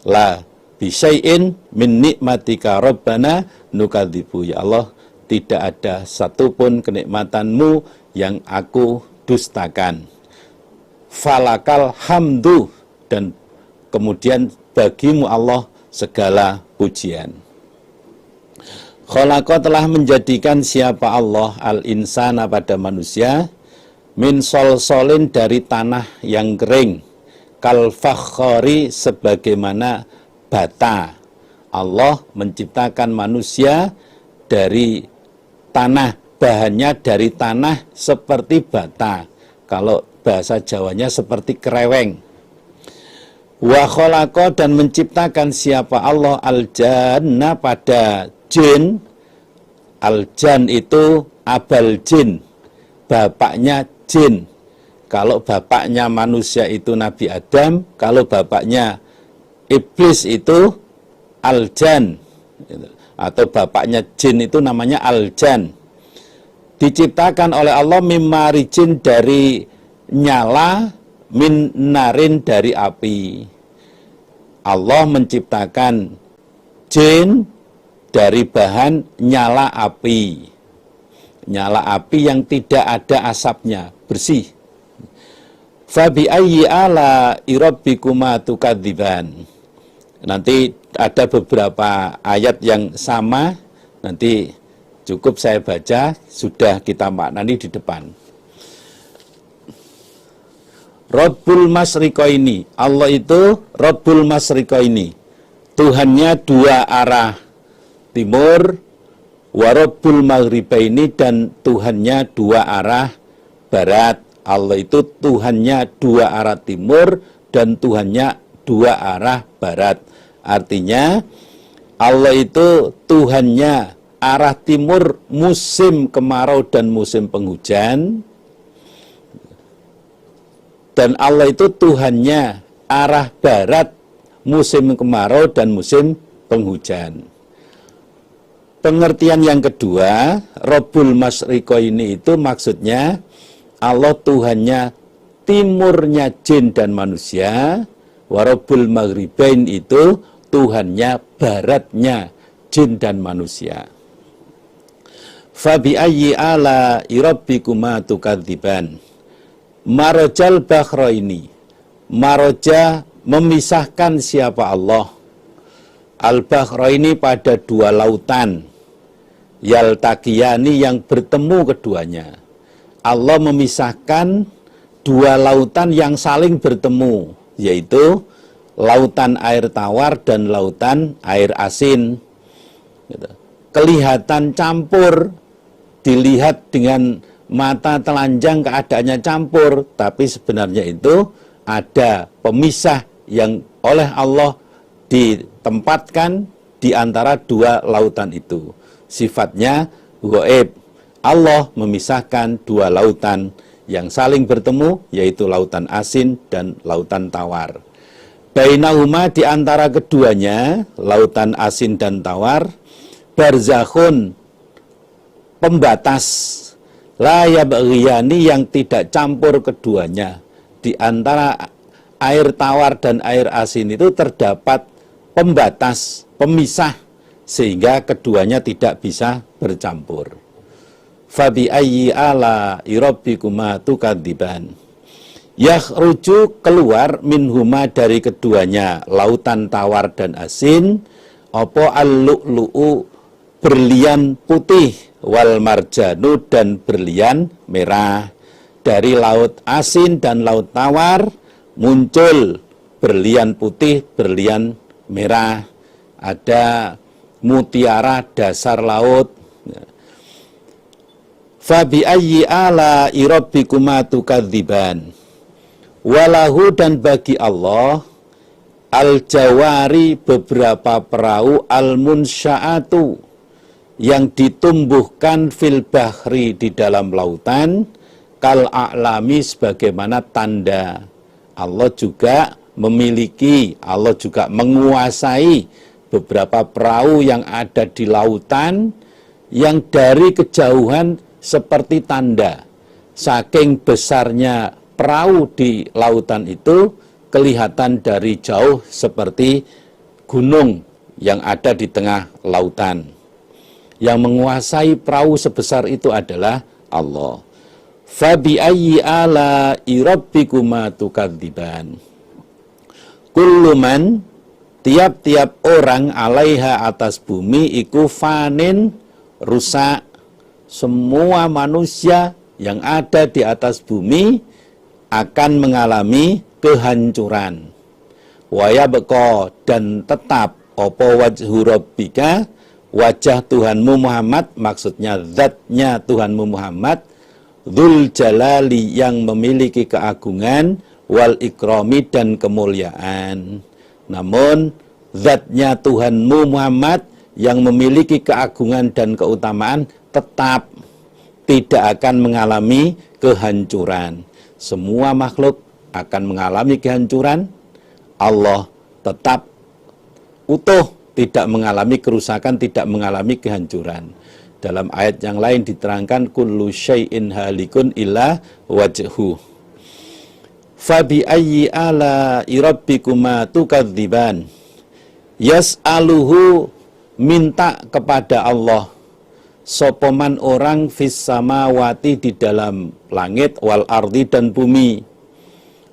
La bisyai'in min nikmatika rabbana nukadzibu. Ya Allah, tidak ada satupun kenikmatanmu yang aku dustakan. Falakal hamdu, dan kemudian bagimu Allah segala pujian. Khalaqa, telah menjadikan siapa Allah al-insana pada manusia min solsolin, dari tanah yang kering, kal fakhari, sebagaimana bata. Allah menciptakan manusia dari tanah, bahannya dari tanah seperti bata. Kalau bahasa Jawanya seperti kereweng. Wa khalaqa, dan menciptakan siapa Allah al-janna, pada jin. Al-jan itu abal jin, bapaknya jin. Kalau bapaknya manusia itu Nabi Adam, kalau bapaknya iblis itu Al-Jan, atau bapaknya jin itu namanya Al-Jan. Diciptakan oleh Allah mimmarijin, dari nyala, min narin, dari api. Allah menciptakan jin dari bahan nyala api. Nyala api yang tidak ada asapnya, bersih. Fabi ayyi ala rabbikuma tukadziban. Nanti ada beberapa ayat yang sama, nanti cukup saya baca, sudah kita maknani di depan. Rabbul Masyriqaini, Allah itu Rabbul Masyriqaini, Tuhannya dua arah, timur, wa Rabbul Maghribaini, dan Tuhannya dua arah, barat. Allah itu Tuhannya dua arah timur dan Tuhannya dua arah barat. Artinya Allah itu Tuhannya arah timur musim kemarau dan musim penghujan, dan Allah itu Tuhannya arah barat musim kemarau dan musim penghujan. Pengertian yang kedua, Rabbul Masyriqaini itu maksudnya Allah Tuhannya timurnya jin dan manusia, wa Rabbul Maghribain itu Tuhannya baratnya jin dan manusia. Fabi ayyi ala rabbikuma tukadziban. Marajal bakhraini, maraja memisahkan siapa Allah. Al-bakhraini, pada dua lautan, yaltaqiyani, yang bertemu keduanya. Allah memisahkan dua lautan yang saling bertemu, yaitu lautan air tawar dan lautan air asin. Kelihatan campur, dilihat dengan mata telanjang keadaannya campur, tapi sebenarnya itu ada pemisah yang oleh Allah ditempatkan di antara dua lautan itu. sifatnya ghaib. Allah memisahkan dua lautan yang saling bertemu, yaitu lautan asin dan lautan tawar. Bainahuma, di antara keduanya, lautan asin dan tawar, barzakhun, pembatas, la yabghiyani, yang tidak campur keduanya. Di antara air tawar dan air asin itu terdapat pembatas, pemisah, sehingga keduanya tidak bisa bercampur. Fabi ayyi ala rabbikuma tukadziban. Yakhruju, keluar, minhuma, dari keduanya, lautan tawar dan asin, apa al-lu'lu'u, berlian putih, wal marjanu, dan berlian merah. Dari laut asin dan laut tawar muncul berlian putih, berlian merah. Ada mutiara dasar laut. Fabi ayyi ala rabbikuma tukadziban. Walahu, dan bagi Allah, al-jawari, beberapa perahu, al-munsya'atu, yang ditumbuhkan fil bahri, di dalam lautan, kal a'lami, sebagaimana tanda. Allah juga memiliki, Allah juga menguasai beberapa perahu yang ada di lautan, yang dari kejauhan seperti tanda. Saking besarnya perahu di lautan itu, kelihatan dari jauh seperti gunung yang ada di tengah lautan. Yang menguasai perahu sebesar itu adalah Allah. Fabi ayyi ala rabbikuma tukadziban. Kullu man, tiap-tiap orang, alaiha, atas bumi, iku fanin, rusak. Semua manusia yang ada di atas bumi akan mengalami kehancuran. Wa yabqa, dan tetap, apa wajhu rabbika, wajah Tuhanmu Muhammad, maksudnya zatnya Tuhanmu Muhammad, dzul jalali, yang memiliki keagungan, wal ikrami, dan kemuliaan. Namun zatnya Tuhanmu Muhammad yang memiliki keagungan dan keutamaan tetap tidak akan mengalami kehancuran. Semua makhluk akan mengalami kehancuran, Allah tetap utuh, tidak mengalami kerusakan, tidak mengalami kehancuran. Dalam ayat yang lain diterangkan, kullu syai'in halikun illa wajhu. Fabi ayyi ala rabbikuma tukadziban. Yas'aluhu, minta kepada Allah, sopoman orang fis samawati, di dalam langit, wal ardi, dan bumi.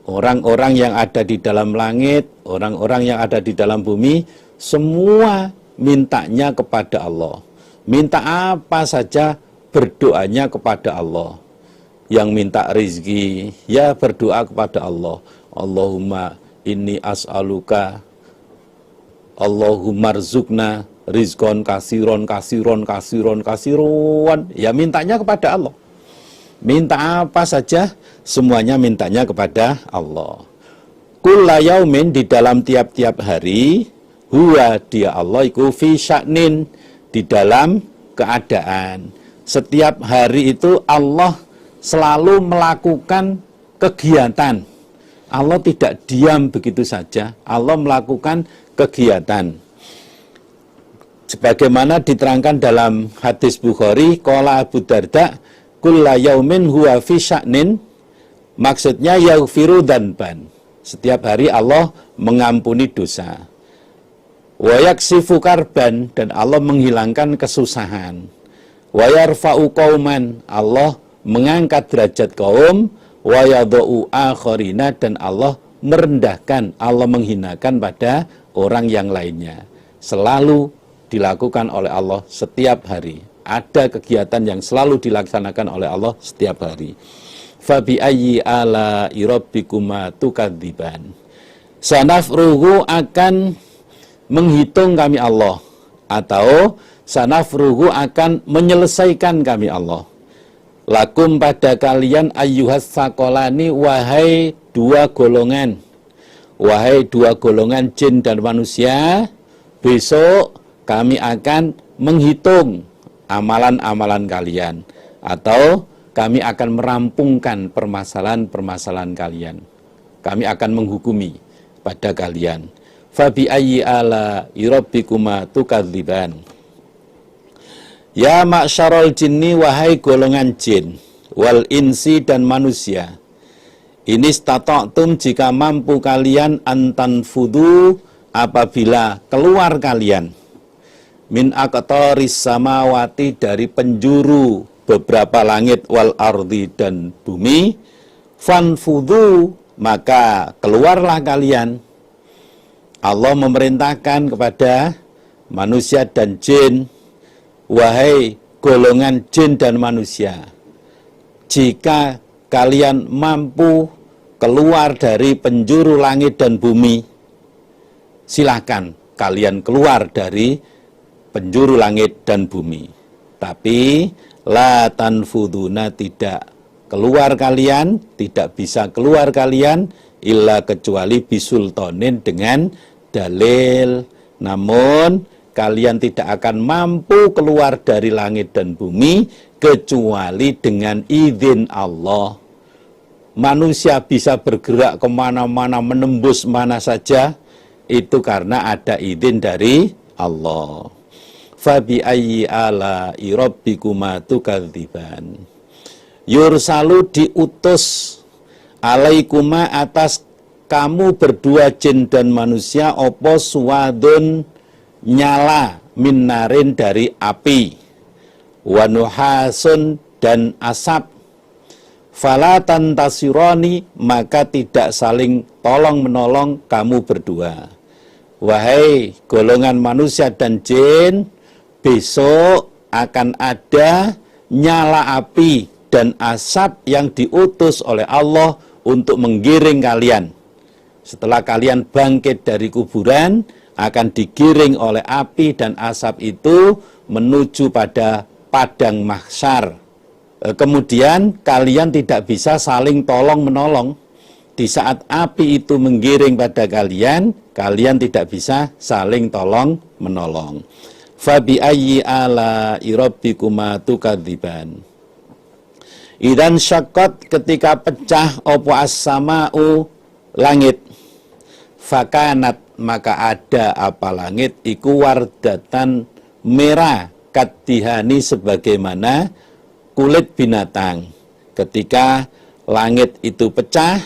Orang-orang yang ada di dalam langit, orang-orang yang ada di dalam bumi, semua mintanya kepada Allah. Minta apa saja, berdoanya kepada Allah. Yang minta rizki, ya berdoa kepada Allah. Allahumma inni as'aluka, Allahumma rzukna rizkon kasiron, ya mintanya kepada Allah. Minta apa saja, semuanya mintanya kepada Allah. Kulla yaumin, di dalam tiap-tiap hari, huwa, dia Allah, iku fi sya'nin, di dalam keadaan. Setiap hari itu Allah selalu melakukan kegiatan. Allah tidak diam begitu saja, Allah melakukan kegiatan. Sebagaimana diterangkan dalam hadis Bukhari, qala Abu Darda, kulla yaumin huwa fi sya'nin, maksudnya yaghfiru dzanban. Setiap hari Allah mengampuni dosa. Wa yaksifu karban, dan Allah menghilangkan kesusahan. Wa yarfa'u qauman, Allah mengangkat derajat kaum. Wa yadha'u akharina, dan Allah merendahkan, Allah menghinakan pada orang yang lainnya. Selalu dilakukan oleh Allah setiap hari. Ada kegiatan yang selalu dilaksanakan oleh Allah setiap hari. Fabi ayyi ala rabbikuma tukadziban. Sanafruhu, akan menghitung kami Allah, atau sanafruhu, akan menyelesaikan kami Allah. Lakum, pada kalian, ayyuhas sakolani, wahai dua golongan. Wahai dua golongan jin dan manusia, besok kami akan menghitung amalan-amalan kalian, atau kami akan merampungkan permasalahan-permasalahan kalian. Kami akan menghukumi pada kalian. Fabi ayyi ala rabbikuma tukadziban. Ya ma'syarul jinni, wahai golongan jin, wal insi dan manusia, ini stata'tum, jika mampu kalian, antanfudu, apabila keluar kalian, min aqtaris samawati, dari penjuru beberapa langit, wal ardi, dan bumi, fanfudu, maka keluarlah kalian. Allah memerintahkan kepada manusia dan jin, wahai golongan jin dan manusia, jika kalian mampu keluar dari penjuru langit dan bumi, silakan kalian keluar dari penjuru langit dan bumi. Tapi la tanfuduna, tidak keluar kalian, tidak bisa keluar kalian, illa kecuali bisultonin, dengan dalil. Namun kalian tidak akan mampu keluar dari langit dan bumi kecuali dengan izin Allah. Manusia bisa bergerak kemana-mana, menembus mana saja, itu karena ada izin dari Allah. Fabi ayyi ala rabbikuma tukadziban. Yursalu, diutus, alaikuma, atas kamu berdua jin dan manusia, opo suwadun, nyala, minarin, dari api, wanuhasun, dan asap, falatan tasironi, maka tidak saling tolong menolong kamu berdua. Wahai golongan manusia dan jin, besok akan ada nyala api dan asap yang diutus oleh Allah untuk menggiring kalian. Setelah kalian bangkit dari kuburan, akan digiring oleh api dan asap itu menuju pada padang mahsyar. Kemudian kalian tidak bisa saling tolong-menolong. Di saat api itu menggiring pada kalian, kalian tidak bisa saling tolong-menolong. Fabi ayyi ala rabbikuma tukadziban. Idan syaqqat, ketika pecah opo as-sama'u, langit, fakanat, maka ada apa langit, iku wardatan, merah, kadihani, sebagaimana kulit binatang. Ketika langit itu pecah,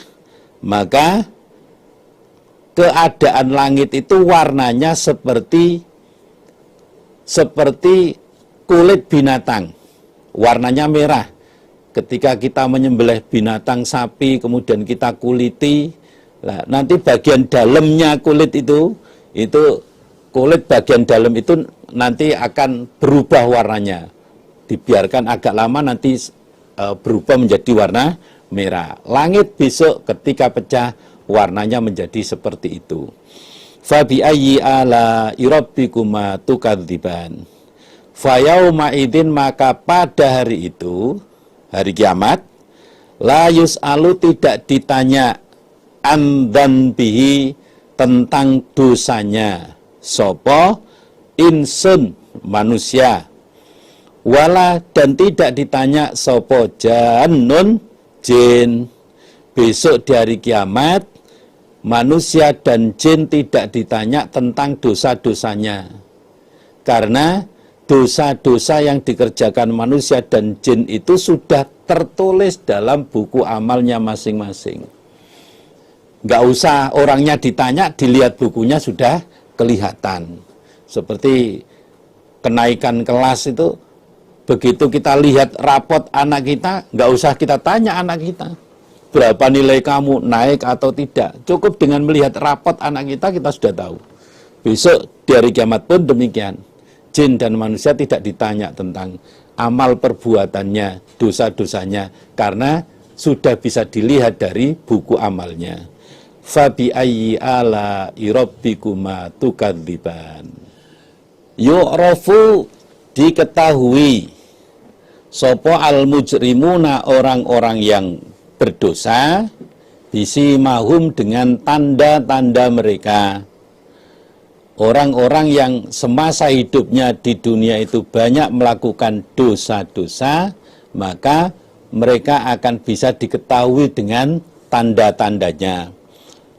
maka keadaan langit itu warnanya seperti kulit binatang, warnanya merah. Ketika kita menyembelih binatang sapi, kemudian kita kuliti, nah, nanti bagian dalamnya kulit itu kulit bagian dalam itu nanti akan berubah warnanya. Dibiarkan agak lama nanti berubah menjadi warna merah. Langit besok ketika pecah warnanya menjadi seperti itu. Fabi ayyi ala rabbikuma tukadziban. Fayauma idzin, maka pada hari itu, hari kiamat, la yus'alu, tidak ditanya, andan bihi, tentang dosanya, sopo insun, manusia, wala, dan tidak ditanya sopo jannun, jin. Besok di hari kiamat, manusia dan jin tidak ditanya tentang dosa-dosanya, karena dosa-dosa yang dikerjakan manusia dan jin itu sudah tertulis dalam buku amalnya masing-masing. Nggak usah orangnya ditanya, dilihat bukunya sudah kelihatan. Seperti kenaikan kelas itu, begitu kita lihat rapot anak kita, nggak usah kita tanya anak kita, berapa nilai kamu, naik atau tidak. Cukup dengan melihat rapot anak kita sudah tahu. Besok di hari kiamat pun demikian. Jin dan manusia tidak ditanya tentang amal perbuatannya, dosa-dosanya, karena sudah bisa dilihat dari buku amalnya. Fabi ayyi ala rabbikuma tukadziban. Yu'rafu, diketahui, sopo al-mujrimuna, orang-orang yang berdosa, bisimahum, dengan tanda-tanda mereka. orang-orang yang semasa hidupnya di dunia itu banyak melakukan dosa-dosa, maka mereka akan bisa diketahui dengan tanda-tandanya.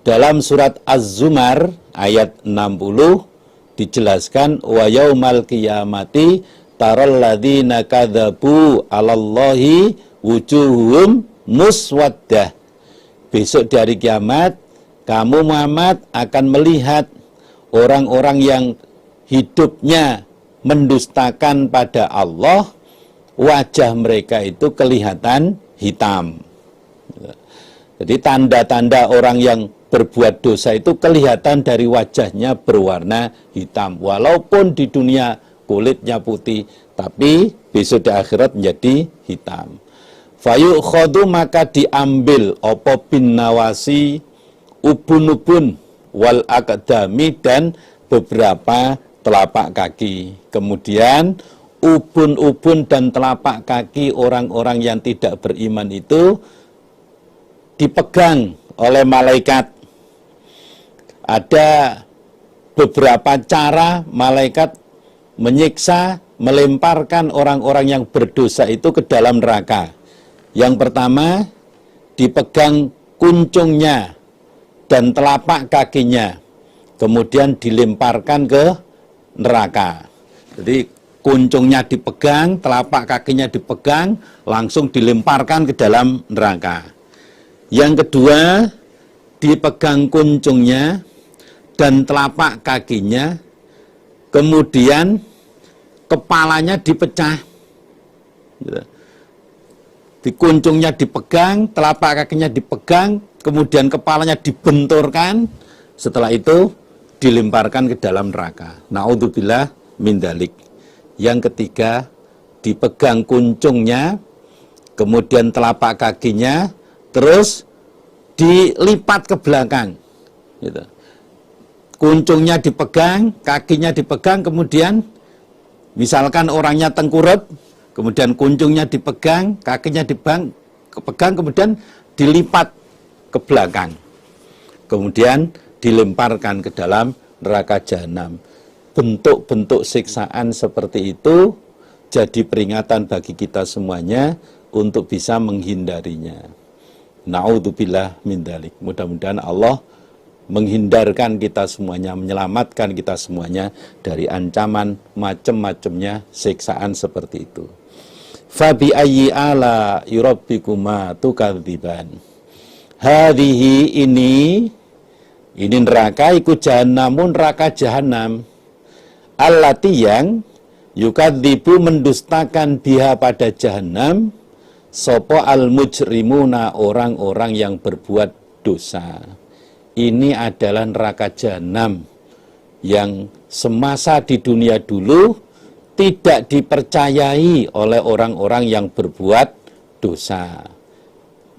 Dalam surat Az-Zumar ayat 60 dijelaskan, wa yaumal qiyamati taral ladzina kadzabu 'alallahi wujuhum muswaddah. Besok di hari kiamat kamu Muhammad akan melihat orang-orang yang hidupnya mendustakan pada Allah, wajah mereka itu kelihatan hitam. Jadi tanda-tanda orang yang berbuat dosa itu kelihatan dari wajahnya berwarna hitam. Walaupun di dunia kulitnya putih, tapi besok di akhirat menjadi hitam. Fayu'khadhu, maka diambil opo bin nawasi, ubun-ubun, wal aqdami, dan beberapa telapak kaki. Kemudian ubun-ubun dan telapak kaki orang-orang yang tidak beriman itu dipegang oleh malaikat. Ada beberapa cara malaikat menyiksa, melemparkan orang-orang yang berdosa itu ke dalam neraka. Yang pertama, dipegang kuncungnya dan telapak kakinya, kemudian dilemparkan ke neraka. Jadi kuncungnya dipegang, telapak kakinya dipegang, langsung dilemparkan ke dalam neraka. Yang kedua, dipegang kuncungnya dan telapak kakinya, kemudian kepalanya dipecah. Di kuncungnya dipegang, telapak kakinya dipegang, kemudian kepalanya dibenturkan, setelah itu dilemparkan ke dalam neraka. Na'udzubillah min dzalik. Yang ketiga, dipegang kuncungnya, kemudian telapak kakinya, terus dilipat ke belakang. Gitu. Kuncungnya dipegang, kakinya dipegang, kemudian misalkan orangnya tengkurap, kemudian kuncungnya dipegang, kakinya dipegang, kemudian dilipat ke belakang. Kemudian dilemparkan ke dalam neraka jahanam. Bentuk-bentuk siksaan seperti itu jadi peringatan bagi kita semuanya untuk bisa menghindarinya. Na'udzubillah min dzalik. Mudah-mudahan Allah menghindarkan kita semuanya, menyelamatkan kita semuanya dari ancaman macam-macamnya siksaan seperti itu. Fabi ayyi ala rabbikuma tukadziban. Hadhihi, ini neraka iku jahannamun, neraka jahanam. Allati, yang yukadzibu, mendustakan, biha, pada jahanam, sopo al mujrimuna, orang-orang yang berbuat dosa. Ini adalah neraka jahanam yang semasa di dunia dulu tidak dipercayai oleh orang-orang yang berbuat dosa.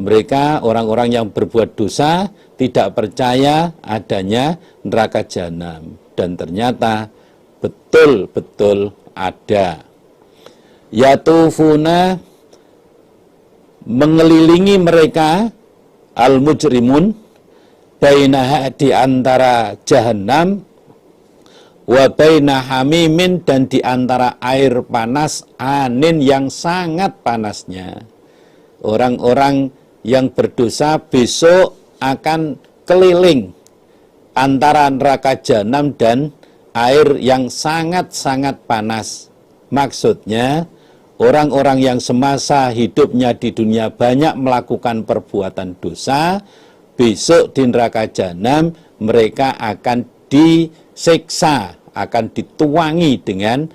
Mereka, orang-orang yang berbuat dosa, tidak percaya adanya neraka jahanam. Dan ternyata betul-betul ada. Yatufuna, mengelilingi mereka, al-mujrimun, bainaha, di antara jahanam, wa baina hamimin, dan di antara air panas, anin, yang sangat panasnya. Orang-orang yang berdosa besok akan keliling antara neraka jahanam dan air yang sangat-sangat panas. Maksudnya, orang-orang yang semasa hidupnya di dunia banyak melakukan perbuatan dosa, besok di neraka jahanam mereka akan disiksa, akan dituangi dengan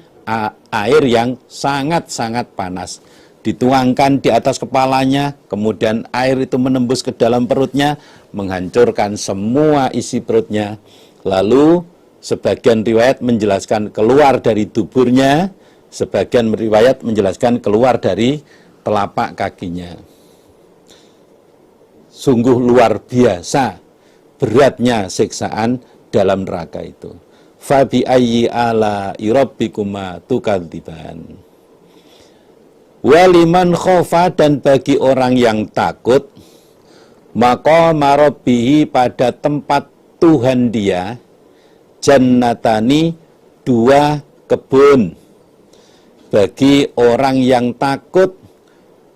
air yang sangat-sangat panas. Dituangkan di atas kepalanya, kemudian air itu menembus ke dalam perutnya, menghancurkan semua isi perutnya. Lalu sebagian riwayat menjelaskan keluar dari duburnya, sebagian riwayat menjelaskan keluar dari telapak kakinya. Sungguh luar biasa beratnya siksaan dalam neraka itu. Fabi ayyi ala rabbikuma tukadziban. Waliman khofa, dan bagi orang yang takut, maqama rabbihi, pada tempat Tuhan dia, jannatani, dua kebun. Bagi orang yang takut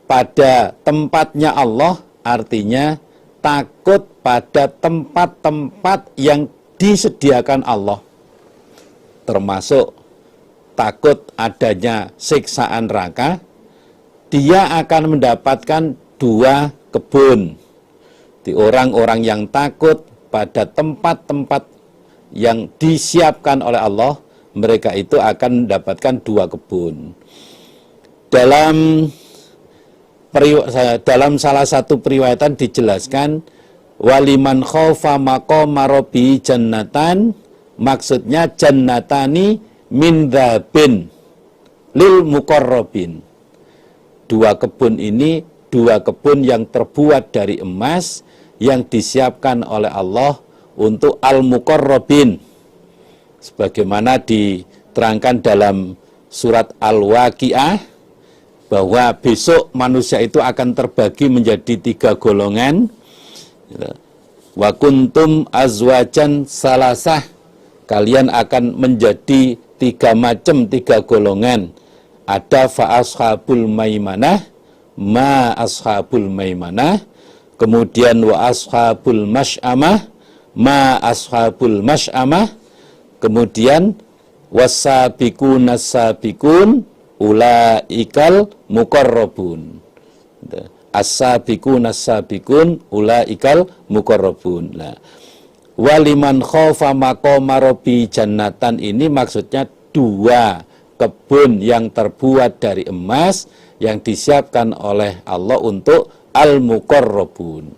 pada tempatnya Allah, artinya takut pada tempat-tempat yang disediakan Allah, termasuk takut adanya siksaan neraka, dia akan mendapatkan dua kebun. Di orang-orang yang takut pada tempat-tempat yang disiapkan oleh Allah, mereka itu akan mendapatkan dua kebun. Dalam salah satu periwayatan dijelaskan, waliman khaufa maqama rabbi jannatan, maksudnya jannatani min dzabin lil muqarrabin. Dua kebun ini dua kebun yang terbuat dari emas yang disiapkan oleh Allah untuk al-muqarrabin, sebagaimana diterangkan dalam surat Al-Waqiah bahwa besok manusia itu akan terbagi menjadi tiga golongan. Wa kuntum azwajan salasah, kalian akan menjadi tiga macam, tiga golongan. Ada fa ashabul maimanah, ma ashabul maimanah, kemudian wa ashabul masy'amah, ma ashabul masy'amah, kemudian wasabiqun as-sabiqun ulaikal muqarrabun. As-sabiqun as-sabiqun ulaikal muqarrabun. Nah, waliman khaufa maqama rabbi jannatan ini maksudnya dua kebun yang terbuat dari emas yang disiapkan oleh Allah untuk al-muqarrabun.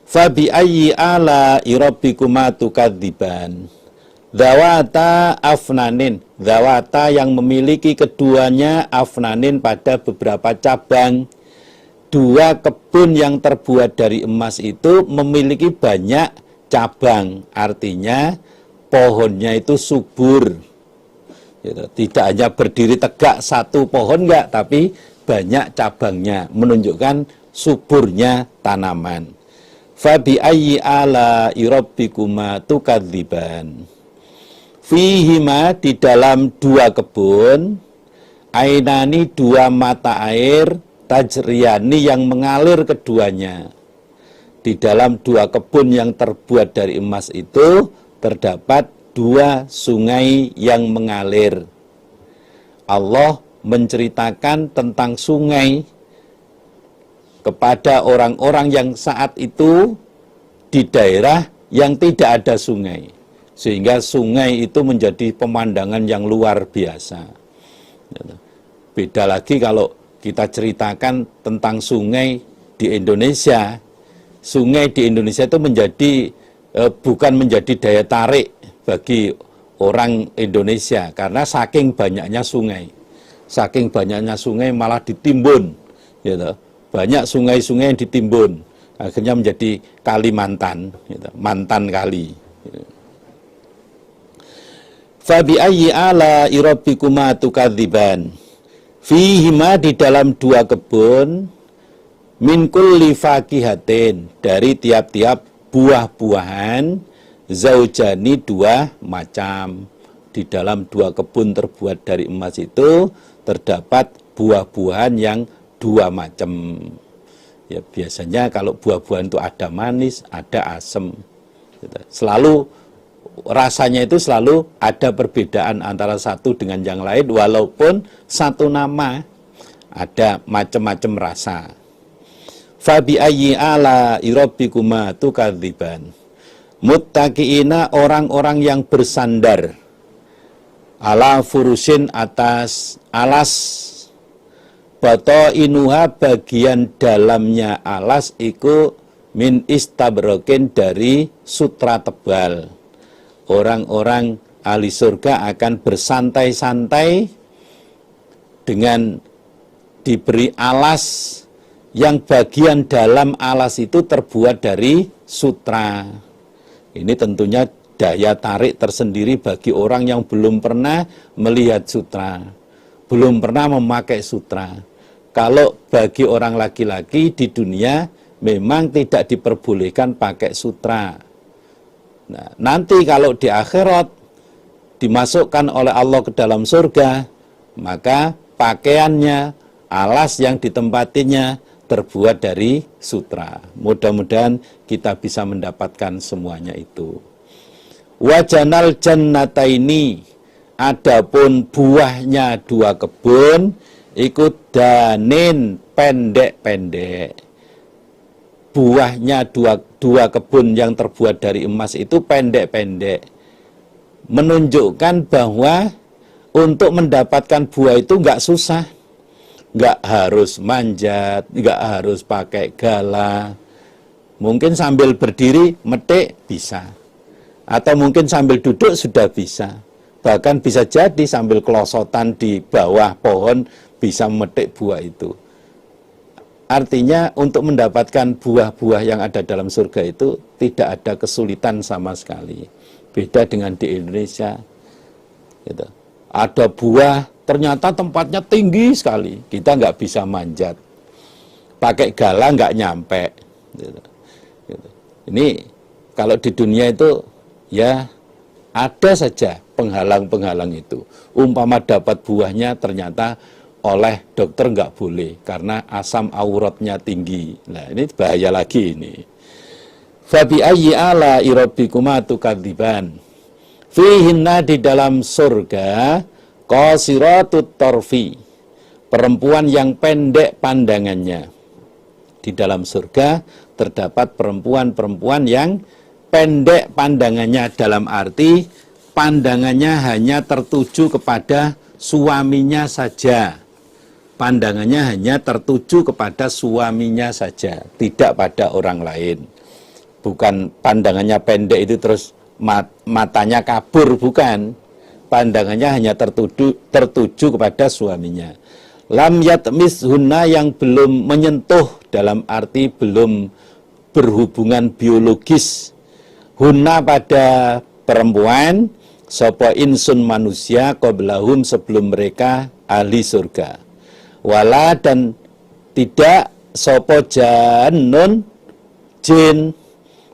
Fabi ayyi ala rabbikuma tukadziban. Zawata afnanin, zawata yang memiliki keduanya afnanin pada beberapa cabang. Dua kebun yang terbuat dari emas itu memiliki banyak cabang, artinya pohonnya itu subur. Tidak hanya berdiri tegak satu pohon enggak, tapi banyak cabangnya, menunjukkan suburnya tanaman. Fabi ayyi ala rabbikuma tukadziban. Fihima, di dalam dua kebun, ainani, dua mata air, tajriyani yang mengalir keduanya. Di dalam dua kebun yang terbuat dari emas itu terdapat dua sungai yang mengalir. Allah menceritakan tentang sungai kepada orang-orang yang saat itu di daerah yang tidak ada sungai, sehingga sungai itu menjadi pemandangan yang luar biasa. Beda lagi kalau kita ceritakan tentang sungai di Indonesia. Sungai di Indonesia itu bukan menjadi daya tarik bagi orang Indonesia, karena saking banyaknya sungai. Saking banyaknya sungai malah ditimbun. Banyak sungai-sungai yang ditimbun, akhirnya menjadi Kalimantan, mantan kali. Fabi ayyi ala rabbikuma tukadziban. Fihima, di dalam dua kebun, min kulli fakihatin, dari tiap-tiap buah-buahan, zaujani, dua macam. Di dalam dua kebun terbuat dari emas itu terdapat buah-buahan yang dua macam. Ya, biasanya kalau buah-buahan itu ada manis, ada asam. Selalu rasanya itu selalu ada perbedaan antara satu dengan yang lain, walaupun satu nama ada macam-macam rasa. Fabi ayyi ala rabbikuma tukadziban. Muttaqiina, orang-orang yang bersandar, ala furusin, atas alas, batainuha, bagian dalamnya alas iku min istabrokin, dari sutra tebal. Orang-orang ahli surga akan bersantai-santai dengan diberi alas yang bagian dalam alas itu terbuat dari sutra. Ini tentunya daya tarik tersendiri bagi orang yang belum pernah melihat sutra, belum pernah memakai sutra. Kalau bagi orang laki-laki di dunia memang tidak diperbolehkan pakai sutra. Nah, nanti kalau di akhirat dimasukkan oleh Allah ke dalam surga, maka pakaiannya, alas yang ditempatinya terbuat dari sutra. Mudah-mudahan kita bisa mendapatkan semuanya itu. Wajanal jannataini, adapun buahnya dua kebun, ikut danin pendek-pendek. Buahnya dua kebun yang terbuat dari emas itu pendek-pendek, menunjukkan bahwa untuk mendapatkan buah itu nggak susah, nggak harus manjat, nggak harus pakai gala, mungkin sambil berdiri metik bisa, atau mungkin sambil duduk sudah bisa, bahkan bisa jadi sambil kelosotan di bawah pohon bisa memetik buah itu. Artinya untuk mendapatkan buah-buah yang ada dalam surga itu tidak ada kesulitan sama sekali. Beda dengan di Indonesia. Gitu. Ada buah ternyata tempatnya tinggi sekali. Kita nggak bisa manjat. Pakai gala nggak nyampe. Gitu. Gitu. Ini kalau di dunia itu ya ada saja penghalang-penghalang itu. Umpama dapat buahnya ternyata oleh dokter nggak boleh karena asam auratnya tinggi. Nah ini bahaya lagi ini. Fabi ayyi ala rabbikuma tukadziban. Fihinna, di dalam surga, qasiratut tarfi, perempuan yang pendek pandangannya. Di dalam surga terdapat perempuan-perempuan yang pendek pandangannya, dalam arti pandangannya hanya tertuju kepada suaminya saja. Pandangannya hanya tertuju kepada suaminya saja, tidak pada orang lain. Bukan pandangannya pendek itu terus matanya kabur, bukan. Pandangannya hanya tertuju kepada suaminya. Lam yatmishunna, yang belum menyentuh, dalam arti belum berhubungan biologis. Hunna, pada perempuan, sapa insun, manusia, qablahum, sebelum mereka, ahli surga. Wala, dan tidak sapa jannun, jin.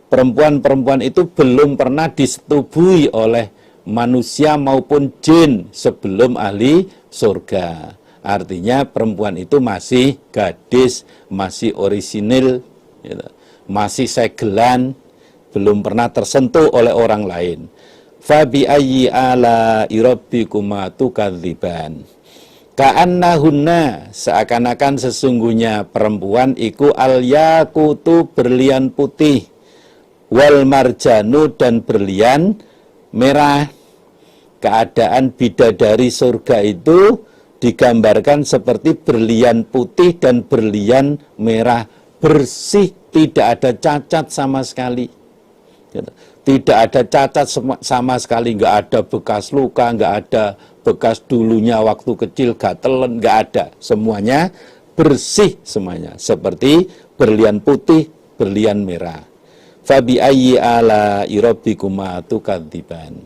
Perempuan-perempuan itu belum pernah disetubui oleh manusia maupun jin sebelum ahli surga. Artinya perempuan itu masih gadis, masih orisinil, masih segelan, belum pernah tersentuh oleh orang lain. Fabi ayyi ala rabbikuma tukadziban. Ka'annahunna, seakan-akan sesungguhnya perempuan iku al-yakutu, berlian putih, wal marjanu, dan berlian merah. Keadaan bidadari surga itu digambarkan seperti berlian putih dan berlian merah, bersih, tidak ada cacat sama sekali. Tidak ada cacat sama sekali, nggak ada bekas luka, nggak ada bekas dulunya waktu kecil gatelan, nggak ada. Semuanya bersih semuanya, seperti berlian putih, berlian merah. Fabi ayyi ala rabbikuma tukadziban.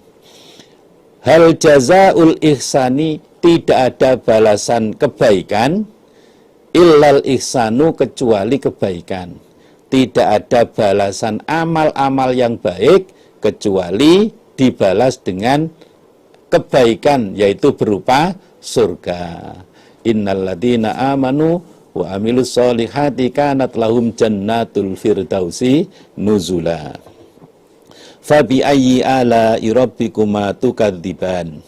Hal jazaul ihsani, tidak ada balasan kebaikan, illal ihsanu, kecuali kebaikan. Tidak ada balasan amal-amal yang baik kecuali dibalas dengan kebaikan, yaitu berupa surga. Innalladzina amanu wa amilus solihati kanat lahum jannatul firdausi nuzula. Fabi ayyi ala rabbikuma tukadziban.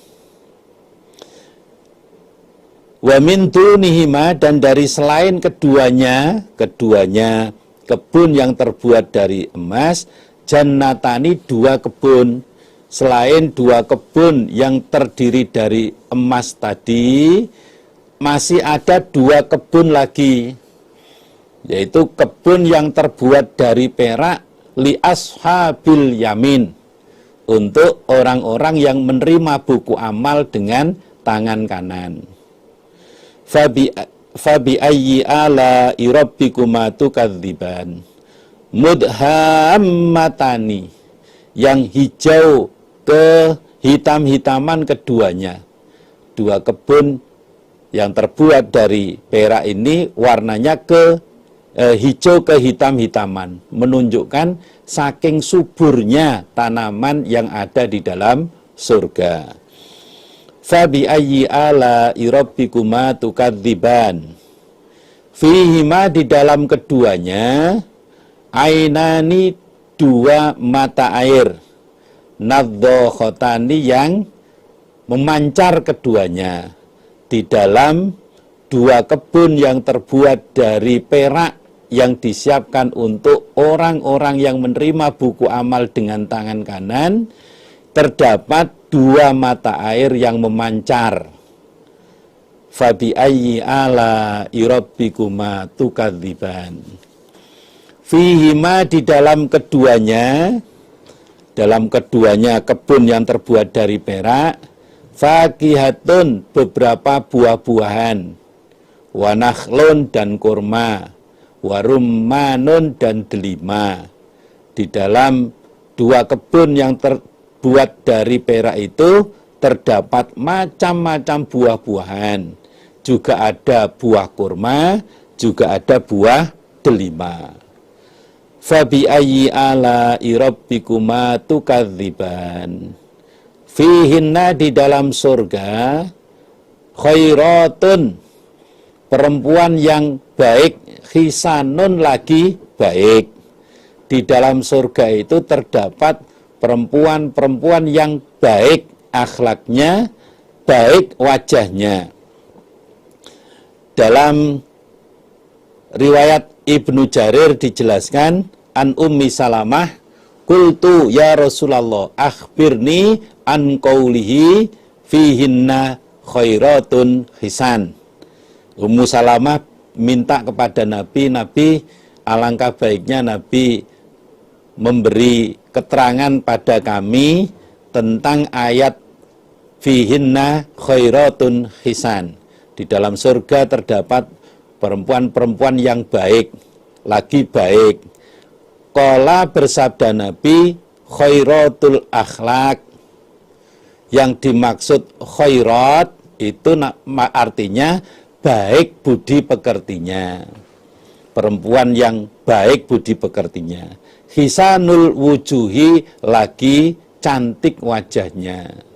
Wa min dunihima, dan dari selain keduanya kebun yang terbuat dari emas, jannatani, dua kebun. Selain dua kebun yang terdiri dari emas tadi, masih ada dua kebun lagi, yaitu kebun yang terbuat dari perak, li ashabil yamin, untuk orang-orang yang menerima buku amal dengan tangan kanan. Fabi ayyi ala rabbikuma tukadziban. Mudhammatani, yang hijau kehitam-hitaman keduanya. Dua kebun yang terbuat dari perak ini warnanya hijau kehitam-hitaman, menunjukkan saking suburnya tanaman yang ada di dalam surga. Fabi ayyi ala'i rabbikuma tukadziban. Fihima, di dalam keduanya, ainani, dua mata air, nadzokhotani, yang memancar keduanya, di dalam dua kebun yang terbuat dari perak yang disiapkan untuk orang-orang yang menerima buku amal dengan tangan kanan, terdapat dua mata air yang memancar. Fabi ayyi ala'i rabbikuma tukadziban. Fihima, di dalam keduanya kebun yang terbuat dari perak, fakihatun, beberapa buah-buahan, wanakhlun, dan kurma, warummanun, dan delima. Di dalam dua kebun yang terbuat dari perak itu terdapat macam-macam buah-buahan, juga ada buah kurma, juga ada buah delima. Fabi ayyi ala'i rabbikuma tukadziban. Fihinna, di dalam surga, khairatun, perempuan yang baik, hisanun, lagi baik. Di dalam surga itu terdapat perempuan-perempuan yang baik akhlaknya, baik wajahnya. Dalam riwayat Ibnu Jarir dijelaskan, an Ummi Salamah, qultu ya Rasulullah akhbirni an qaulihi fihinna khairatun hisan. Ummu Salamah minta kepada Nabi, alangkah baiknya Nabi memberi keterangan pada kami tentang ayat fihinna khairatun hisan. Di dalam surga terdapat perempuan-perempuan yang baik, lagi baik. Qala, bersabda Nabi, khairatul akhlak. Yang dimaksud khairat itu artinya baik budi pekertinya. Perempuan yang baik budi pekertinya. Hisanul wujuhi, lagi cantik wajahnya.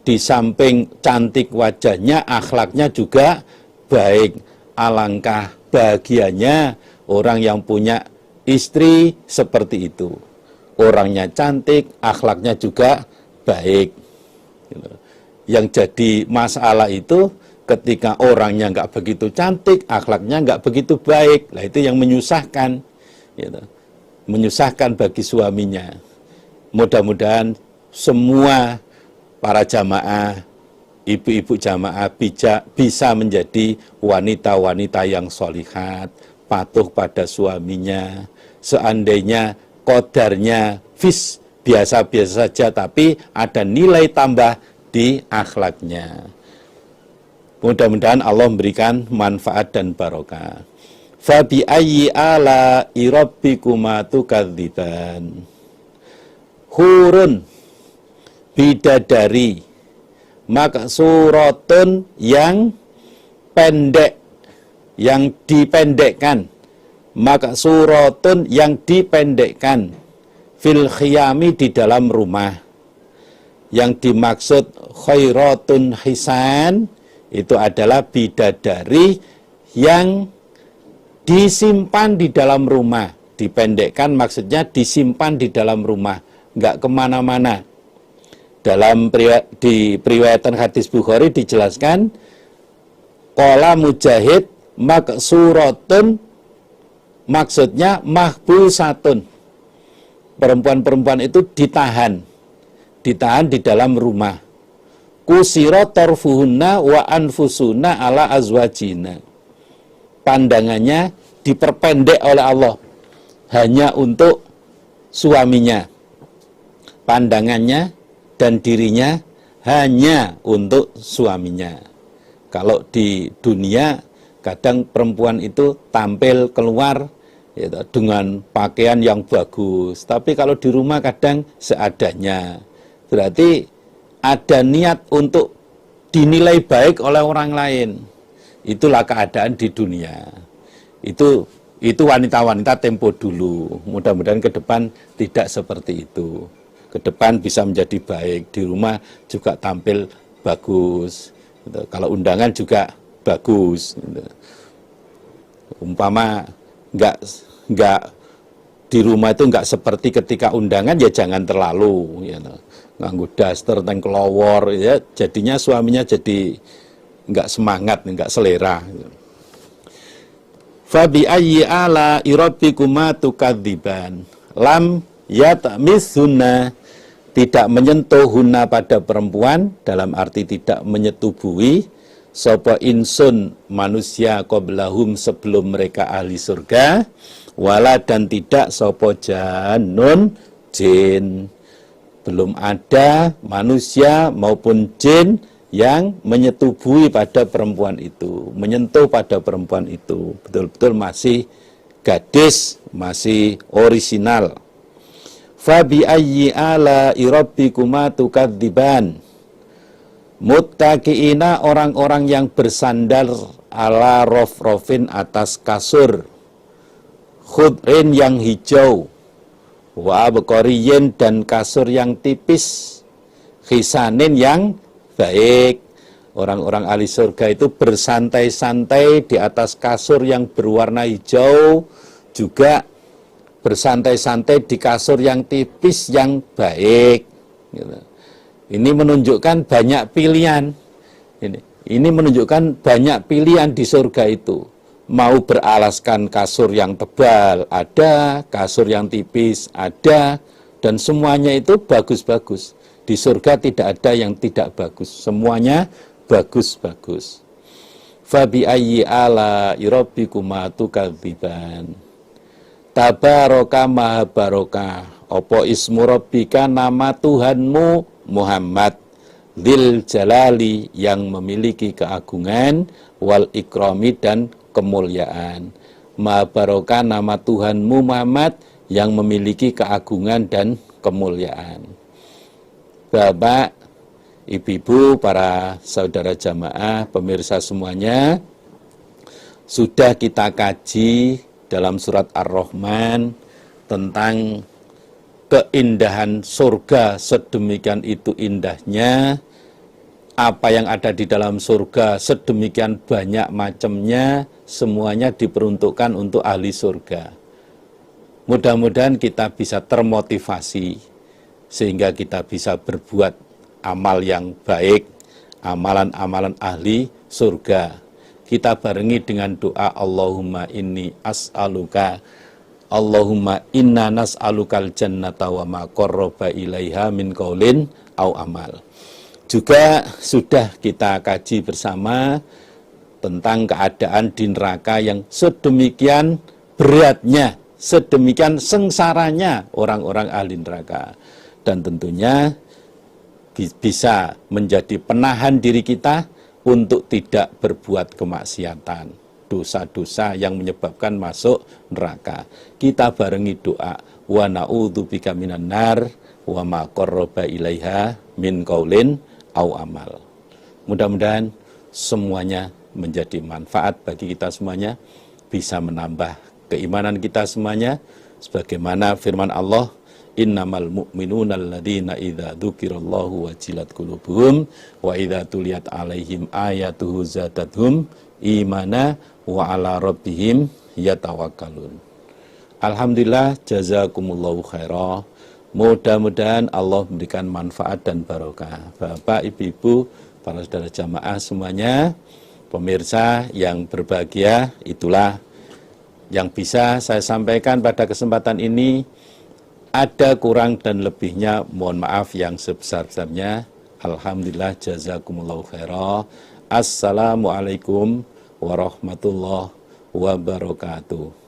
Di samping cantik wajahnya, akhlaknya juga baik. Alangkah bahagianya orang yang punya istri seperti itu. Orangnya cantik, akhlaknya juga baik. Yang jadi masalah itu ketika orangnya nggak begitu cantik, akhlaknya nggak begitu baik. Nah, itu yang menyusahkan, menyusahkan bagi suaminya. Mudah-mudahan semua para jamaah, ibu-ibu jamaah bisa menjadi wanita-wanita yang sholihat, patuh pada suaminya. Seandainya qadarnya biasa-biasa saja, tapi ada nilai tambah di akhlaknya. Mudah-mudahan Allah memberikan manfaat dan barokah. Fabi ayyi ala'i rabbikuma tukadziban. Hurun, bidadari, maksuratun, yang pendek, yang dipendekkan, maksuratun, yang dipendekkan, fil khiyami, di dalam rumah. Yang dimaksud khairatun hisan itu adalah bidadari yang disimpan di dalam rumah. Dipendekkan maksudnya disimpan di dalam rumah, nggak kemana-mana. Dalam di periwayatan hadis Bukhari dijelaskan, qala Mujahid, maksuratun, maksudnya mahbusatun. Perempuan-perempuan itu ditahan di dalam rumah. Kusira tarfuhunna wa anfusuna ala azwajina. Pandangannya diperpendek oleh Allah hanya untuk suaminya. Pandangannya dan dirinya hanya untuk suaminya. Kalau di dunia kadang perempuan itu tampil keluar dengan pakaian yang bagus, tapi kalau di rumah kadang seadanya. Berarti ada niat untuk dinilai baik oleh orang lain. Itulah keadaan di dunia. Itu wanita-wanita tempo dulu. Mudah-mudahan ke depan tidak seperti itu. Ke depan bisa menjadi baik. Di rumah juga tampil bagus. Gitu. Kalau undangan juga bagus. Gitu. Umpama nggak di rumah itu nggak seperti ketika undangan, ya jangan terlalu. Ya, nganggo daster, teng kelowor, ya jadinya suaminya jadi nggak semangat, nggak selera. Fabi ayyi ala rabbikuma tukadziban. Lam yatmithunna, tidak menyentuh hunna pada perempuan, dalam arti tidak menyetubuhi sapa insun manusia qablahum sebelum mereka ahli surga, wala dan tidak sapa jannun jin. Belum ada manusia maupun jin yang menyetubuhi pada perempuan itu, menyentuh pada perempuan itu. Betul-betul masih gadis, masih orisinal. Fabi ayyi ala rabbikuma tukadziban. Muttaqiina, orang-orang yang bersandar ala rofrofin, atas kasur khudrin yang hijau, wa abqariyin dan kasur yang tipis, khisanin yang baik. Orang-orang ahli surga itu bersantai-santai di atas kasur yang berwarna hijau, juga bersantai-santai di kasur yang tipis yang baik. Ini menunjukkan banyak pilihan. Ini menunjukkan banyak pilihan di surga itu. Mau beralaskan kasur yang tebal, ada, kasur yang tipis, ada, dan semuanya itu bagus-bagus. Di surga tidak ada yang tidak bagus, semuanya bagus-bagus. Fabi ayyi ala rabbikuma tukadziban. Tabaraka maha barokah apa ismu rabbika, nama Tuhanmu Muhammad, dzil jalali yang memiliki keagungan, wal ikrami dan kemuliaan. Maha barokah nama Tuhanmu Muhammad yang memiliki keagungan dan kemuliaan. Bapak, ibu-ibu, para saudara jamaah, pemirsa semuanya, sudah kita kaji dalam surat Ar-Rahman tentang keindahan surga, sedemikian itu indahnya, apa yang ada di dalam surga sedemikian banyak macamnya, semuanya diperuntukkan untuk ahli surga. Mudah-mudahan kita bisa termotivasi sehingga kita bisa berbuat amal yang baik, amalan-amalan ahli surga. Kita barengi dengan doa Allahumma inni as'aluka, Allahumma inna nas'alukal jannata wa ma qarraba ilaiha min qaulin au amal. Juga sudah kita kaji bersama tentang keadaan di neraka yang sedemikian beratnya, sedemikian sengsaranya orang-orang ahli neraka. Dan tentunya bisa menjadi penahan diri kita untuk tidak berbuat kemaksiatan, dosa-dosa yang menyebabkan masuk neraka. Kita barengi doa, wa na'udzubika minan nar wa ma qarraba ilaiha min qaulin au amal. Mudah-mudahan semuanya menjadi manfaat bagi kita semuanya, bisa menambah keimanan kita semuanya, sebagaimana firman Allah, innamal mu'minuna alladzina idza dzukirallahu wajilat qulubuhum wa idza tuliyat alaihim ayatuhu zadatuhum imana wa ala rabbihim yatawakkalun. Alhamdulillah, jazakumullahu khairah. Mudah-mudahan Allah memberikan manfaat dan barokah. Bapak, ibu-ibu, para saudara jamaah semuanya, pemirsa yang berbahagia, itulah yang bisa saya sampaikan pada kesempatan ini. Ada kurang dan lebihnya, mohon maaf yang sebesar-besarnya. Alhamdulillah, jazakumullahu khairah. Assalamualaikum warahmatullahi wabarakatuh.